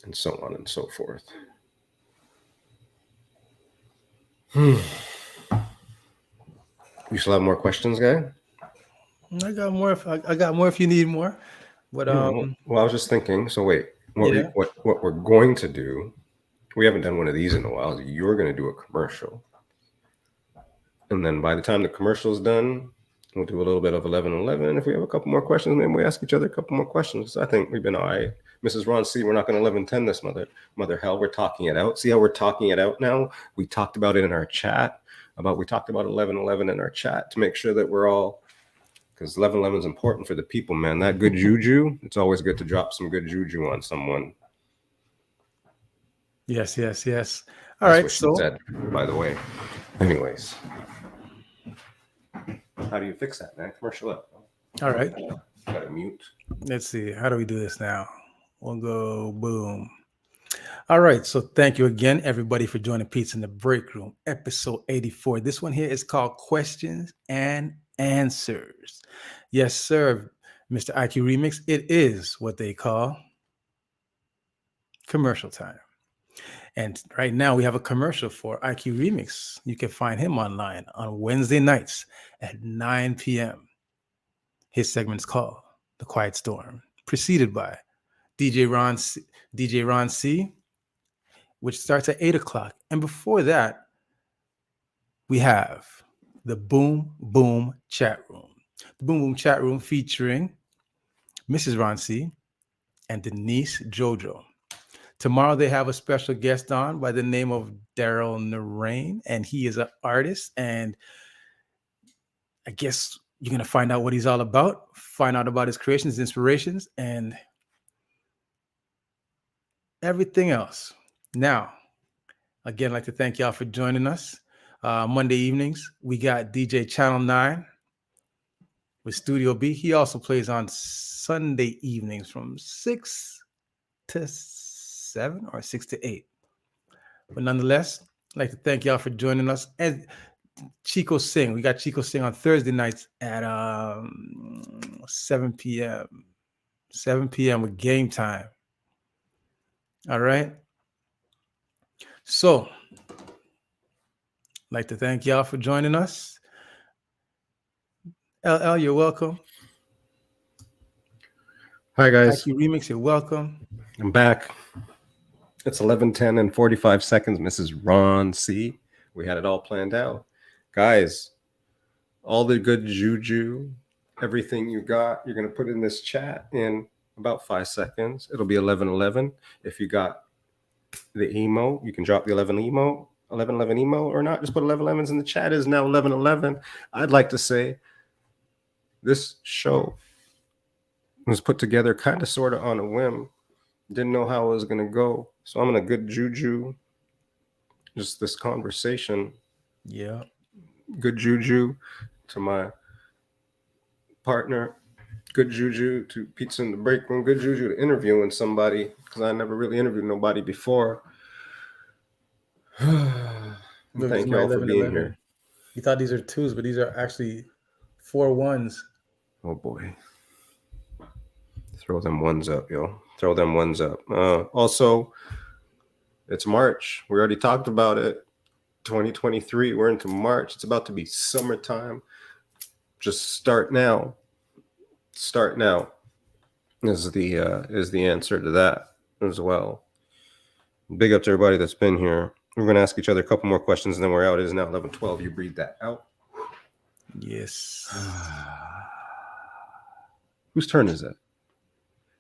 and so on and so forth. You still have more questions, guy? I got more. I got more if you need more. But Well, I was just thinking. So wait, yeah. what we're going to do? We haven't done one of these in a while. You're going to do a commercial, and then by the time the commercial is done, we'll do a little bit of 11:11. If we have a couple more questions, maybe we ask each other a couple more questions. I think we've been all right. Mrs. Ron C, we're not going to 11:10 this mother hell. We're talking it out. See how we're talking it out now? We talked about it in our chat. We talked about 11:11 in our chat to make sure that we're all, because 11:11 is important for the people, man. That good juju, it's always good to drop some good juju on someone. Yes. All That's right. what she So, said, by the way. Anyways, how do you fix that, man? Commercial up. all right. Gotta mute. Let's see. How do we do this now? We'll go boom. All right. So thank you again, everybody, for joining Pizza in the Break Room, episode 84. This one here is called Questions and Answers. Yes, sir, Mr. IQ Remix. It is what they call commercial time. And right now we have a commercial for IQ Remix. You can find him online on Wednesday nights at 9 p.m. His segment's called The Quiet Storm, preceded by DJ Ron C, which starts at 8 o'clock. And before that, we have the Boom Boom Chat Room. The Boom Boom Chat Room featuring Mrs. Ron C and Denise Jojo. Tomorrow they have a special guest on by the name of Daryl Narain, and he is an artist. And I guess you're going to find out what he's all about, find out about his creations, inspirations, and everything else. Now, again, I'd like to thank y'all for joining us. Monday evenings, we got DJ Channel 9 with Studio B. He also plays on Sunday evenings from 6 to 7 or 6 to 8. But nonetheless, I'd like to thank y'all for joining us. And Chico Sing. We got Chico Sing on Thursday nights at 7 p.m. 7 p.m. with Game Time. All right. So, I'd like to thank y'all for joining us. LL, you're welcome. Hi, guys. IQ Remix, you're welcome. I'm back. It's 11:10 and 45 seconds, Mrs. Ron C. We had it all planned out. Guys, all the good juju, everything you got, you're going to put in this chat in about 5 seconds. It'll be 11:11. If you got the emo, you can drop the 11:11 emo or not. Just put 11:11s in the chat. It is now 11:11. I'd like to say this show was put together kind of sort of on a whim. Didn't know how it was going to go. So I'm in a good juju. Just this conversation. Yeah. Good juju to my partner. Good juju to Pizza in the Break Room. Good juju to interviewing somebody, because I never really interviewed nobody before. Thank y'all for being here. You thought these are twos, but these are actually 4 ones. Oh boy. Throw them ones up, yo. Throw them ones up. Also, it's March. We already talked about it. 2023. We're into March. It's about to be summertime. Just start now. Start now is the answer to that as well. Big up to everybody that's been here. We're going to ask each other a couple more questions, and then we're out. It is now 11:12. You breathe that out. Yes. Whose turn is it?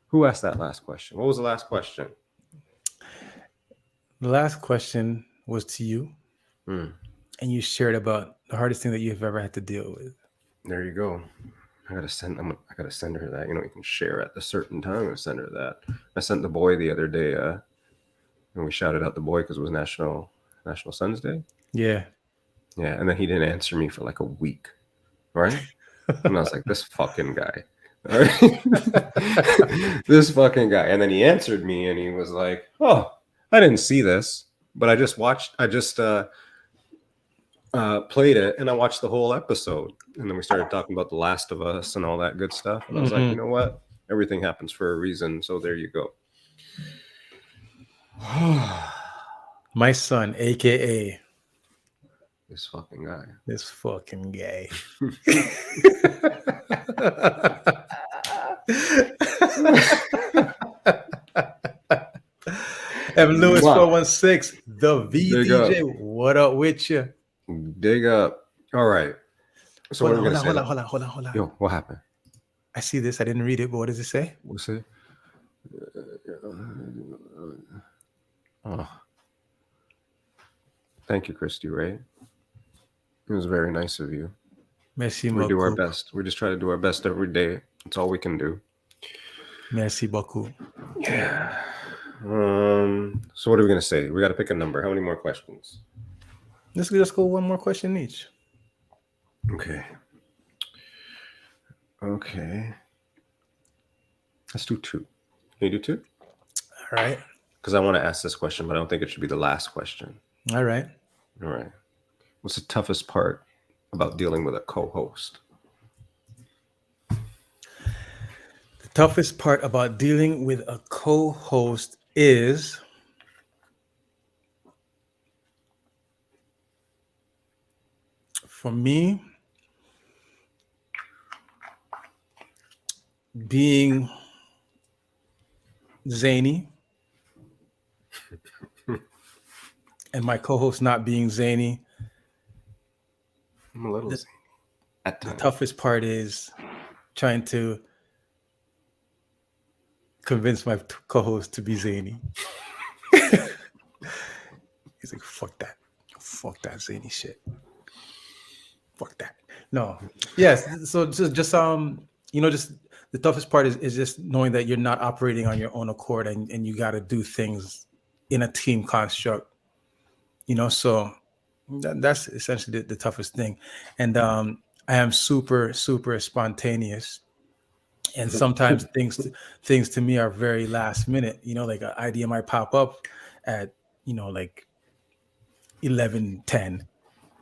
Who asked that last question? What was the last question? The last question was to you, and you shared about the hardest thing that you've ever had to deal with. There you go. I gotta send her that. You can share at a certain time. I'm gonna send her that. I sent the boy the other day, and we shouted out the boy because it was National Sons Day. Yeah. And then he didn't answer me for like a week, right? And I was like, this fucking guy. All right? This fucking guy. And then he answered me and he was like, "Oh, I didn't see this, but I just played it and I watched the whole episode." And then we started talking about The Last of Us and all that good stuff. And I was like, you know what? Everything happens for a reason. So there you go. My son, aka This fucking guy. this fucking guy. M. Lewis 416, the VDJ. What up with you? Dig up. All right. So hold what are we on, gonna say? Hold on. Yo, what happened? I see this. I didn't read it, but what does it say? What's it? Oh. Thank you, Christy Ray. It was very nice of you. Merci we do our best. We just try to do our best every day. That's all we can do. Merci beaucoup. Yeah. So what are we gonna say? We got to pick a number. How many more questions? Let's just go one more question each. Okay. Let's do 2. Can you do 2? All right. Because I want to ask this question, but I don't think it should be the last question. All right. What's the toughest part about dealing with a co-host? The toughest part about dealing with a co-host is for me being zany and my co-host not being zany. I'm a little zany at times. The toughest part is trying to convince my co-host to be zany. He's like, fuck that zany shit. Fuck that. No. Yes. So just just the toughest part is just knowing that you're not operating on your own accord and you got to do things in a team construct. So that's essentially the toughest thing. And I am super, super spontaneous. And sometimes things to me are very last minute, like an idea might pop up at, like 11:10,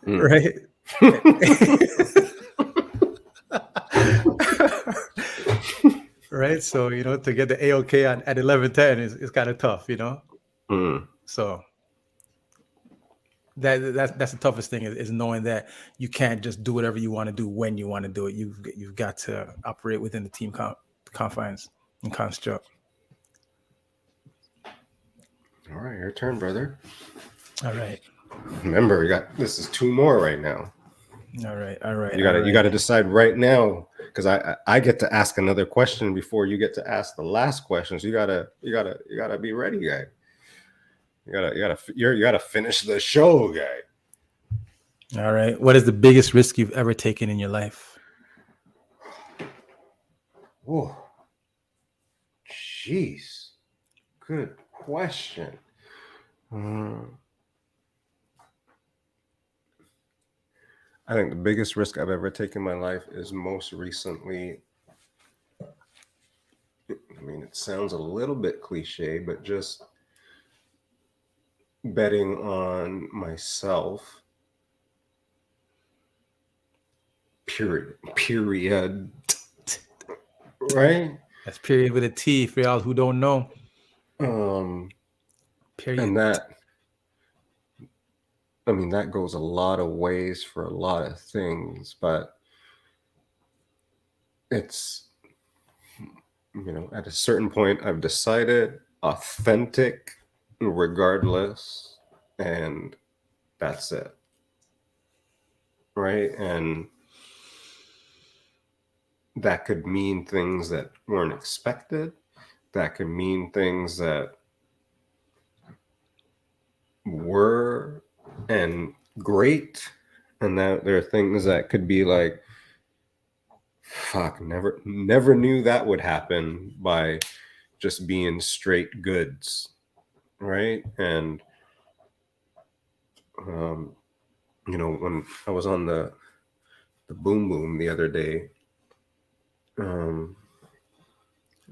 right? Right. So, to get the A-OK at 11:10 is kind of tough, So that's the toughest thing is knowing that you can't just do whatever you want to do when you want to do it. You've got to operate within the team confines and construct. All right, your turn, brother. All right. Remember, this is 2 more right now. All right. You got to decide right now because I get to ask another question before you get to ask the last question. So you gotta be ready, guy. You gotta finish the show, guy. All right. What is the biggest risk you've ever taken in your life? Oh, jeez, good question. I think the biggest risk I've ever taken in my life is most recently. I mean, it sounds a little bit cliche, but just betting on myself. Period. Right? That's period with a T for y'all who don't know. Period. And that goes a lot of ways for a lot of things, but it's, at a certain point I've decided authentic regardless, and that's it. Right? And that could mean things that weren't expected. That could mean things that were and great. And that there are things that could be like, fuck, never knew that would happen by just being straight goods. Right? And, when I was on the boom boom the other day,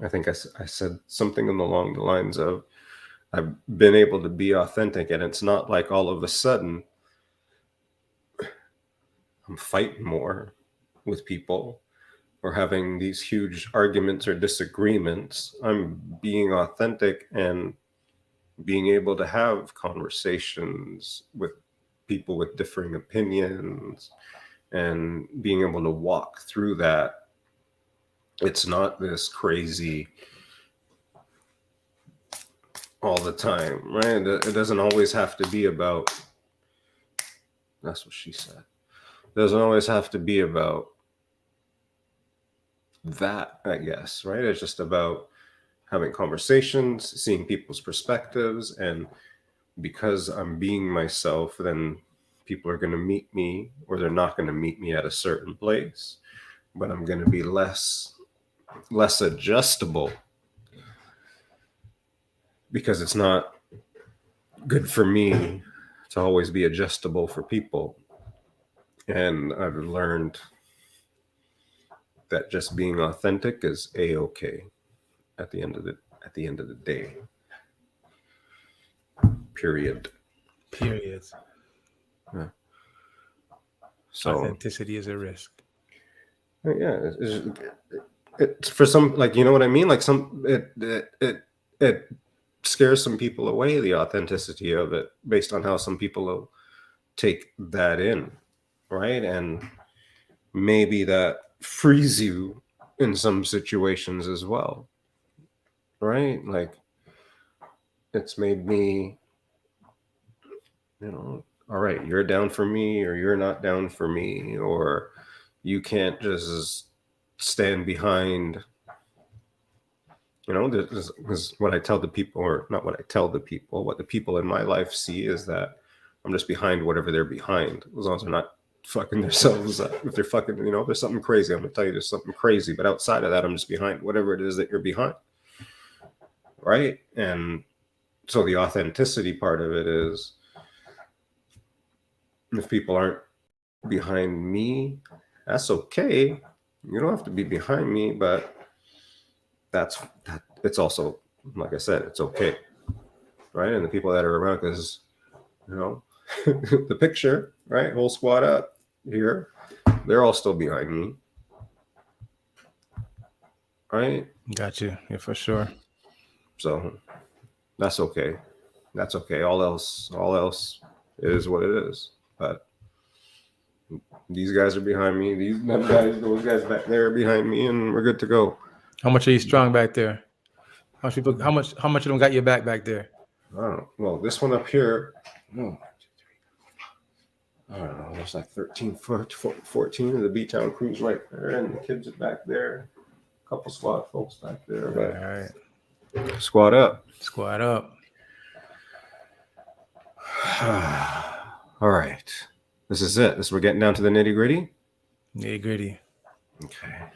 I think I said something along the lines of, I've been able to be authentic, and it's not like all of a sudden I'm fighting more with people or having these huge arguments or disagreements. I'm being authentic and being able to have conversations with people with differing opinions and being able to walk through that. It's not this crazy all the time, right? It doesn't always have to be about, that's what she said. It doesn't always have to be about that, I guess, right? It's just about having conversations, seeing people's perspectives, and because I'm being myself, then people are going to meet me, or they're not going to meet me at a certain place, but I'm going to be less adjustable, because it's not good for me to always be adjustable for people. And I've learned that just being authentic is a-okay at the end of the day. Period. Yeah. So authenticity is a risk. Yeah, it's for some, like, you know what I mean? Like, it scares some people away, the authenticity of it, based on how some people will take that in, right? And maybe that frees you in some situations as well, right? Like, it's made me, all right, you're down for me, or you're not down for me, or you can't just stand behind. This is what I tell the people, or not what I tell the people, what the people in my life see is that I'm just behind whatever they're behind, as long as they're not fucking themselves up. If they're fucking, if there's something crazy, I'm gonna tell you there's something crazy. But outside of that, I'm just behind whatever it is that you're behind, right? And so the authenticity part of it is, if people aren't behind me, that's okay. You don't have to be behind me, but it's also, like I said, it's okay, right? And the people that are around, because the picture, right, whole squad up here, they're all still behind me, right? Got you. Yeah, for sure. So that's okay. All else is what it is. But these guys are behind me. Those guys back there are behind me, and we're good to go. How much are you strong back there? How much of them got your back there? I don't know. Well, this one up here, I don't know, there's like 13, 14 of the B-Town crews right there, and the kids are back there. A couple squad folks back there. But all right. Squad up. All right. This is it. We're getting down to the nitty-gritty? Nitty-gritty. Okay.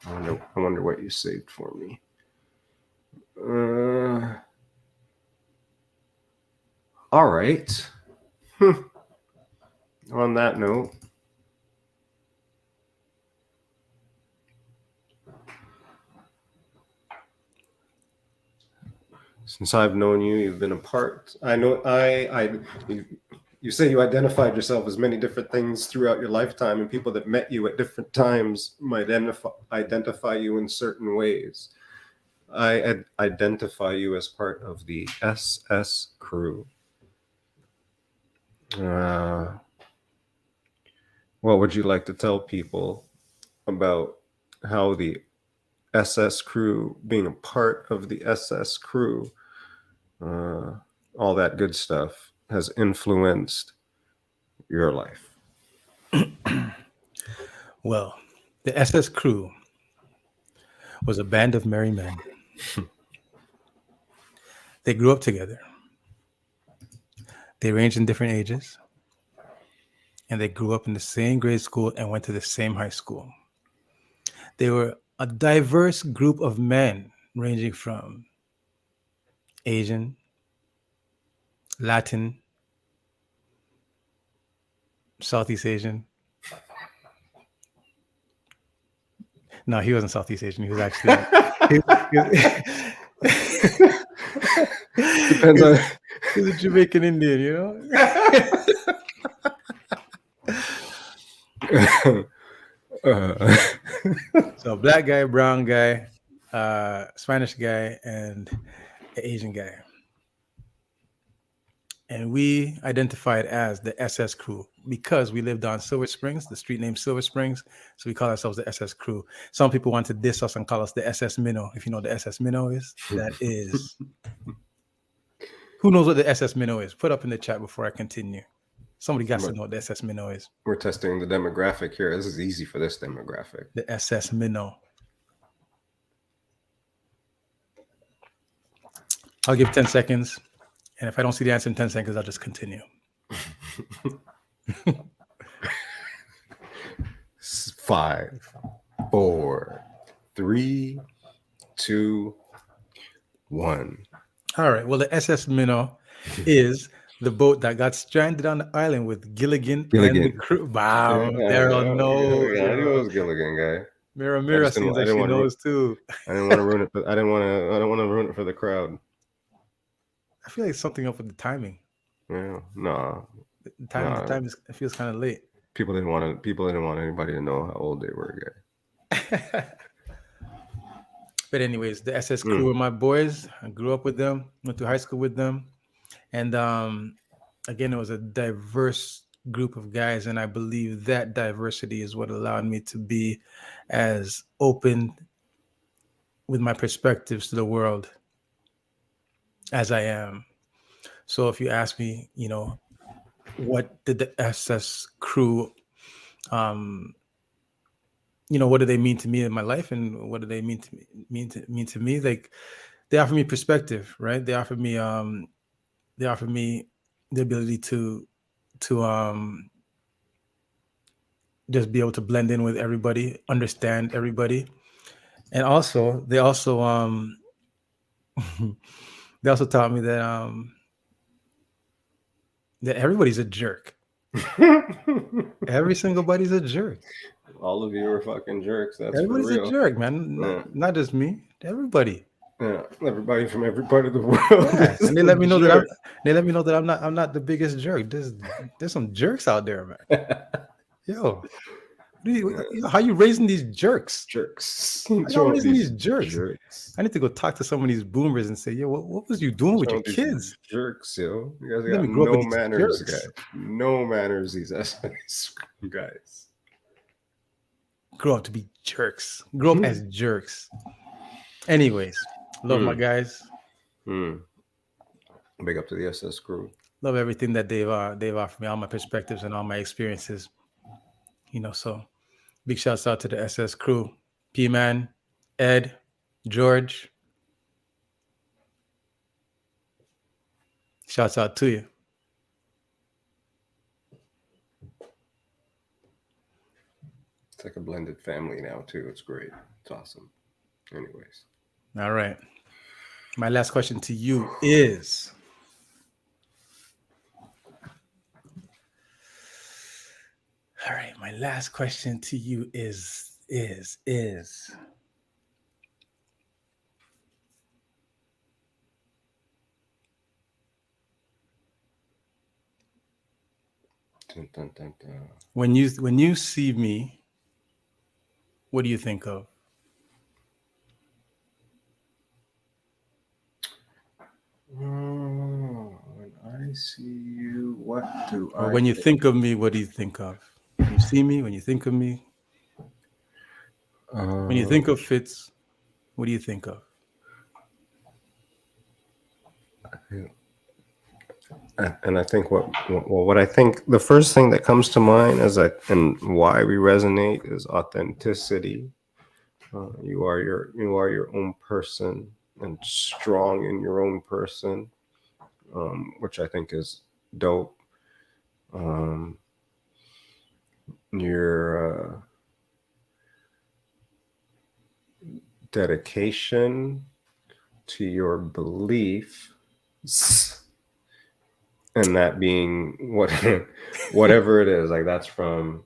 I wonder what you saved for me. All right. On that note, since I've known you, you've been a part. I know you say you identified yourself as many different things throughout your lifetime, and people that met you at different times might identify you in certain ways. I identify you as part of the SS crew. What would you like to tell people about how the SS crew, being a part of the SS crew, all that good stuff, has influenced your life? Well, the SS crew was a band of merry men. They grew up together. They ranged in different ages. And they grew up in the same grade school and went to the same high school. They were a diverse group of men, ranging from Asian, Latin, Southeast Asian. No, he wasn't Southeast Asian. He was actually. Depends on. He was a Jamaican Indian, you know. So black guy, brown guy, Spanish guy, and an Asian guy. And we identified as the SS crew because we lived on Silver Springs, the street named Silver Springs. So we call ourselves the SS crew. Some people want to diss us and call us the SS Minnow. If you know what the SS Minnow is, that is. Who knows what the SS Minnow is? Put up in the chat before I continue. Somebody got to know what the SS Minnow is. We're testing the demographic here. This is easy for this demographic. The SS Minnow. I'll give 10 seconds. And if I don't see the answer in 10 seconds, I'll just continue. 5, 4, 3, 2, 1. All right. Well, the SS Minnow is the boat that got stranded on the island with Gilligan. And the crew. Wow. Daryl knows. Yeah, I knew it was Gilligan guy. Mira seems like she knows too. I didn't want to ruin it. I don't want to ruin it for the crowd. I feel like something up with the timing. Yeah, no. The time is. It feels kind of late. People didn't want anybody to know how old they were, guy. But anyways, the SS crew were my boys. I grew up with them. Went to high school with them, and again, it was a diverse group of guys, and I believe that diversity is what allowed me to be as open with my perspectives to the world as I am. So if you ask me, you know, what did the SS crew, you know, what do they mean to me in my life, and what do they mean to me? Like, they offer me perspective, right? They offer me the ability to just be able to blend in with everybody, understand everybody, and also they also taught me that that everybody's a jerk. Every single body's a jerk. All of you are fucking jerks. That's everybody's for real. A jerk, man. Not just me. Everybody. Yeah, everybody from every part of the world. Yeah. And they let me know that I'm not the biggest jerk. There's some jerks out there, man. Yo, how you raising these jerks? Jerks. How you raising these jerks? I need to go talk to some of these boomers and say, yo, what was you doing with your kids? Jerks, yo. You guys got no manners, guys. No manners, these guys. Grow up to be jerks. Grow up as jerks. Anyways, love my guys. Big up to the SS crew. Love everything that they've offered me, all my perspectives and all my experiences. You know, so big shouts out to the SS crew. P-Man, Ed, George. Shouts out to you. It's like a blended family now, too. It's great. It's awesome. Anyways. All right. My last question to you is... All right. My last question to you is... Dun, dun, dun, dun. When you see me, what do you think of? When I see you, what do I? Or when you think of me, what do you think of? When you see me, when you think of me, when you think of Fitz, what do you think of? And I think what I think the first thing that comes to mind and why we resonate is authenticity. You are your own person and strong in your own person, which I think is dope. Your dedication to your beliefs, and that being whatever it is, like that's from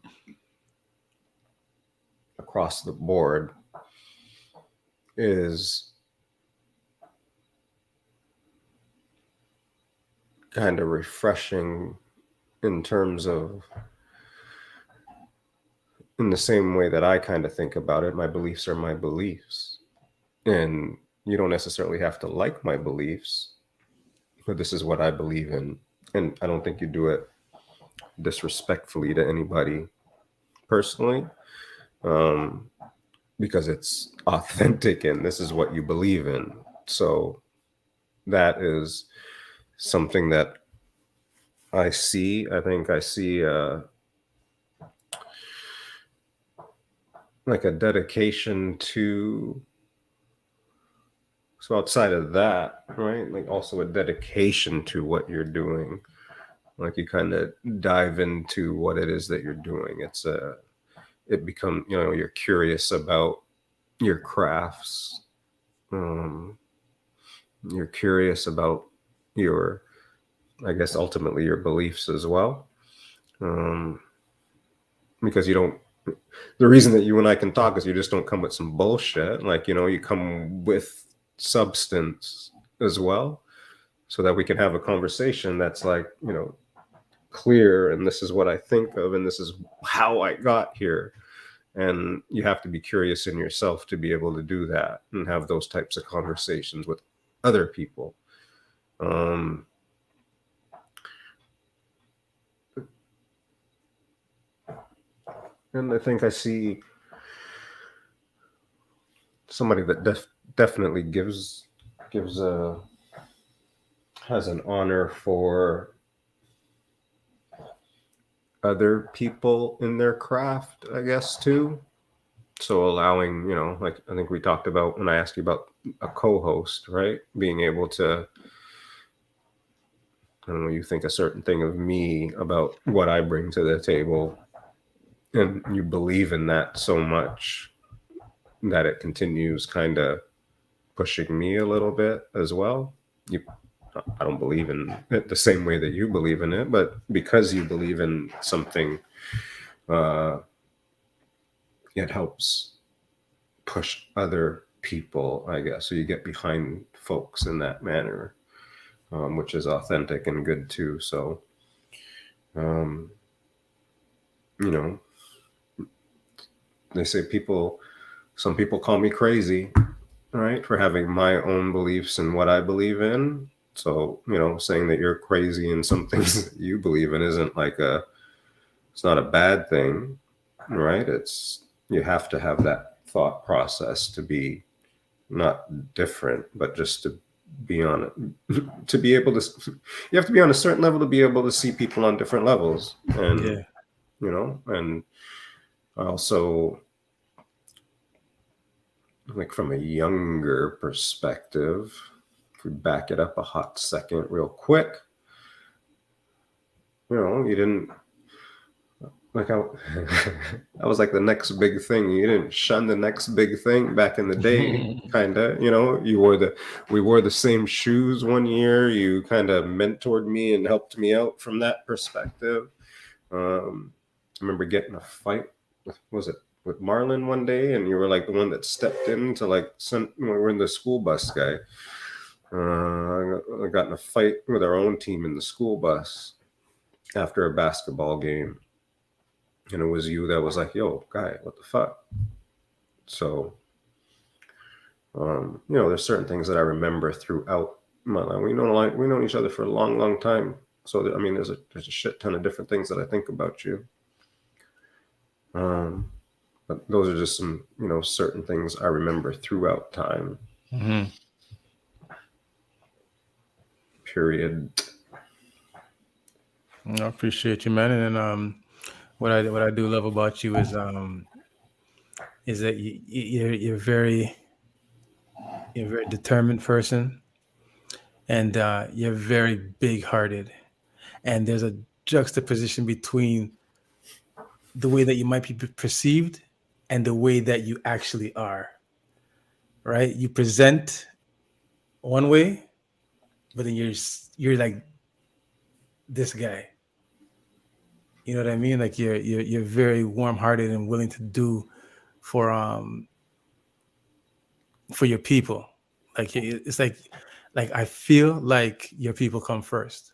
across the board. is kind of refreshing in terms of, in the same way that I kind of think about it, my beliefs are my beliefs. And you don't necessarily have to like my beliefs, but this is what I believe in. And I don't think you do it disrespectfully to anybody personally, because it's authentic and this is what you believe in. So that is something that I see. I think I see like a dedication to, so outside of that, right, like also a dedication to what you're doing. Like you kind of dive into what it is that you're doing. It becomes, you're curious about your crafts. You're curious about your, I guess, ultimately your beliefs as well. Because the reason that you and I can talk is you just don't come with some bullshit. Like, you come with substance as well, so that we can have a conversation that's like, clear, and this is what I think of, and this is how I got here. And you have to be curious in yourself to be able to do that and have those types of conversations with other people. And I think I see somebody that definitely has an honor for other people in their craft, I guess, too. So allowing, like I think we talked about when I asked you about a co-host, right? Being able to, I don't know, you think a certain thing of me about what I bring to the table, and you believe in that so much that it continues kind of pushing me a little bit as well. I don't believe in it the same way that you believe in it, but because you believe in something, it helps push other people, I guess. So you get behind folks in that manner, which is authentic and good too. So, they say some people call me crazy, right, for having my own beliefs and what I believe in. So, saying that you're crazy in some things that you believe in isn't like it's not a bad thing, right? You have to have that thought process to be not different, but just to be on it, to be able to, you have to be on a certain level to be able to see people on different levels. And, and also, like from a younger perspective, if we back it up a hot second real quick, you didn't, like I was like the next big thing. You didn't shun the next big thing back in the day, kind of. We wore the same shoes one year. You kind of mentored me and helped me out from that perspective. I remember getting a fight with Marlon one day, and you were like the one that stepped in to like we were in the school bus guy. I got in a fight with our own team in the school bus after a basketball game. And it was you that was like, yo, guy, what the fuck? So, there's certain things that I remember throughout my life. We've known each other for a long, long time. So, there's a shit ton of different things that I think about you. But those are just some, certain things I remember throughout time. Mm-hmm. Period. I appreciate you, man. And what I do love about you is that you're a very determined person, and you're very big-hearted. And there's a juxtaposition between the way that you might be perceived and the way that you actually are. Right? You present one way, but then you're like this guy. You know what I mean? Like you're very warm-hearted and willing to do for for your people. Like it's like I feel like your people come first.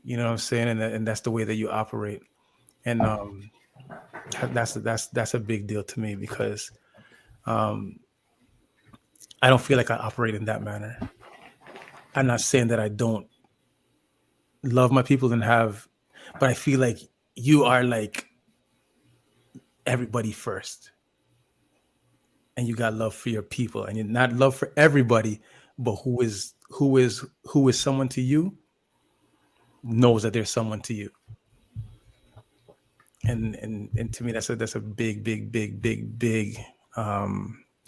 You know what I'm saying? And that's the way that you operate. And that's a big deal to me because I don't feel like I operate in that manner. I'm not saying that I don't love my people but I feel like you are like everybody first. And you got love for your people, and you're not love for everybody, but who is someone to you knows that there's someone to you. And to me that's a big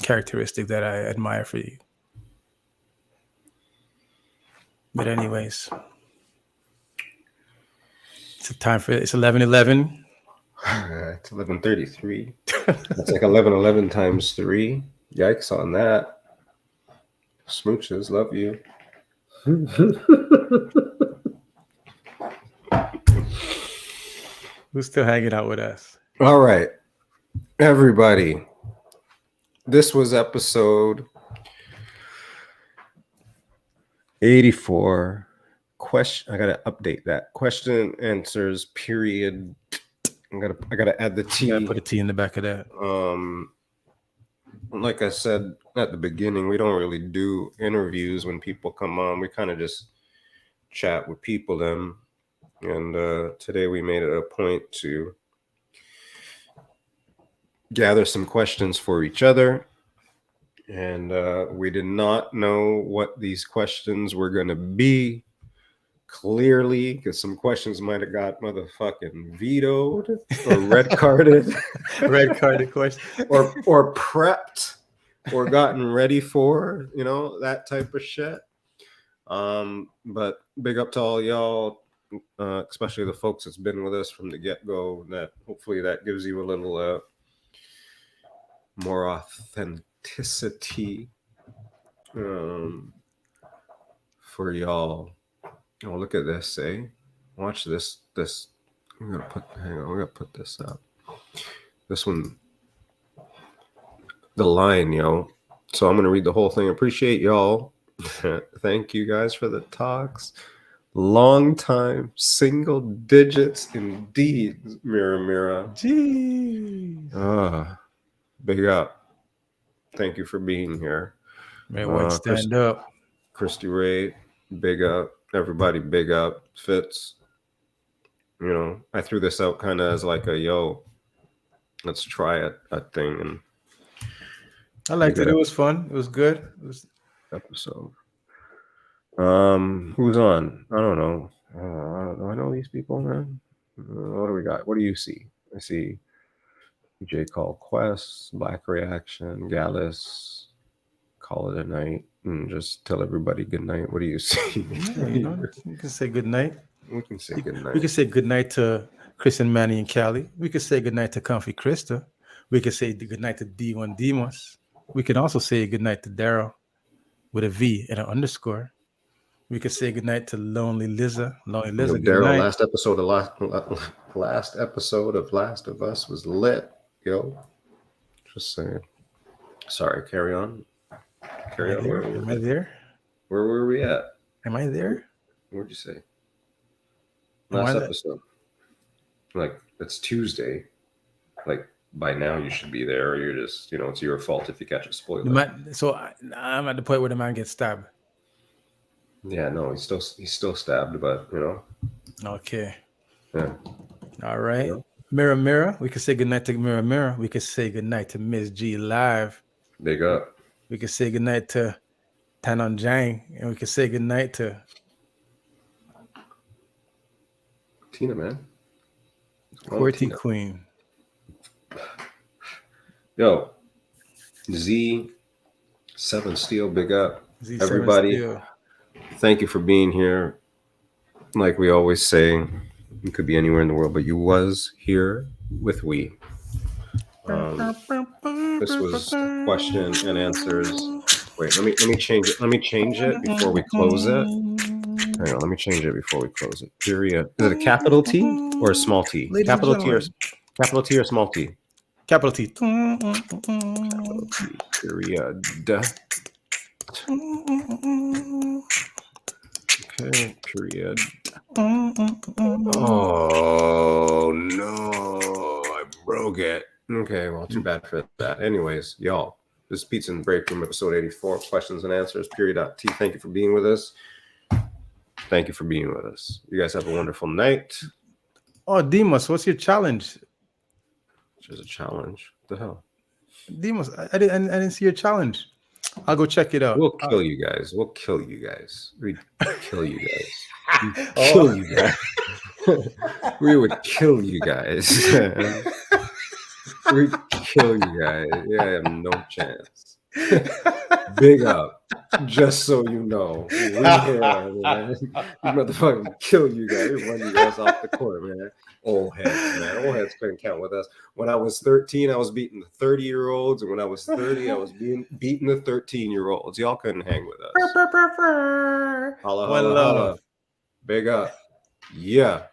characteristic that I admire for you. But anyways, it's 11:11. It's 11:33. That's like 11:11 times 3. Yikes on that. Smooches, love you. Who's still hanging out with us? All right, everybody. This was episode 84. I gotta update that. Question answers period. I gotta add the T. You gotta put a T in the back of that. Like I said at the beginning, we don't really do interviews when people come on. We kind of just chat with people then. And today we made it a point to gather some questions for each other. And we did not know what these questions were going to be clearly, because some questions might have got motherfucking vetoed or red carded. Red carded question. or prepped or gotten ready for, that type of shit. But big up to all y'all, especially the folks that's been with us from the get-go. That hopefully that gives you a little more authenticity for y'all. Oh, look at this, eh? Watch this. Hang on, we're gonna put this up. This one, the line, yo. So I'm gonna read the whole thing. Appreciate y'all. Thank you guys for the talks. Long time, single digits indeed. Mira. Jeez. Big up. Thank you for being here. Man, stand up. Christy Ray, big up. Everybody, big up. Fitz. I threw this out kind of as like a let's try a thing. And I liked it. It was fun. It was good. It was episode. Who's on? I don't know. Do I know these people, man? What do we got? What do you see? I see J Call Quest, Black Reaction, Gallus, Call it a night, and just tell everybody good night. What do you see? You can say good night. We can say good night. We can say good night to Chris and Manny and Callie. We can say good night to Comfy Krista. We can say good night to D1 Demos. We can also say good night to Daryl with a V and an underscore. We could say goodnight to Lonely Liza. Lonely Liza, Daryl, last episode of Last of Us was lit, yo. Just saying. Sorry, carry on. Am I there? Where were we at? Am I there? What'd you say? Last episode. Like, it's Tuesday. Like, by now you should be there, or you're just, it's your fault if you catch a spoiler. So I'm at the point where the man gets stabbed. Yeah, no, he's still stabbed, but Okay. Yeah. All right. Mirror. We could say goodnight to Mirror. We could say goodnight to Miss G Live. Big up. We could say goodnight to Tanon Jang, and we could say goodnight to Tina, man. Quarty Queen. Yo, Z7 Steel, big up. Z7 everybody. Steel. Thank you for being here. Like we always say, you could be anywhere in the world, but you was here with we. This was question and answers. Wait, let me change it. Let me change it before we close it. Hang on, let me change it before we close it. Period. Is it a capital T or a small T? Capital T or small T? Capital T. Capital T, period. Okay, period. Oh no, I broke it. Okay, well, too bad for that. Anyways, y'all, this is Pizza in the Break Room, episode 84, questions and answers, period.t. Thank you for being with us. Thank you for being with us. You guys have a wonderful night. Oh, Demas, what's your challenge? There's a challenge. What the hell? Demas, I didn't see your challenge. I'll go check it out. We'll kill you guys. We'll kill you guys. We'd kill you guys. We'd kill you guys. We would kill you guys. We'd kill you guys. Yeah, I have no chance. Big up. Just so you know. We here, man. We motherfucking kill you guys. We run you guys off the court, man. Old heads, man. Old heads couldn't count with us. When I was 13, I was beating the 30-year-olds. And when I was 30, I was beating the 13-year-olds. Y'all couldn't hang with us. Holla, holla, holla. Big up. Yeah.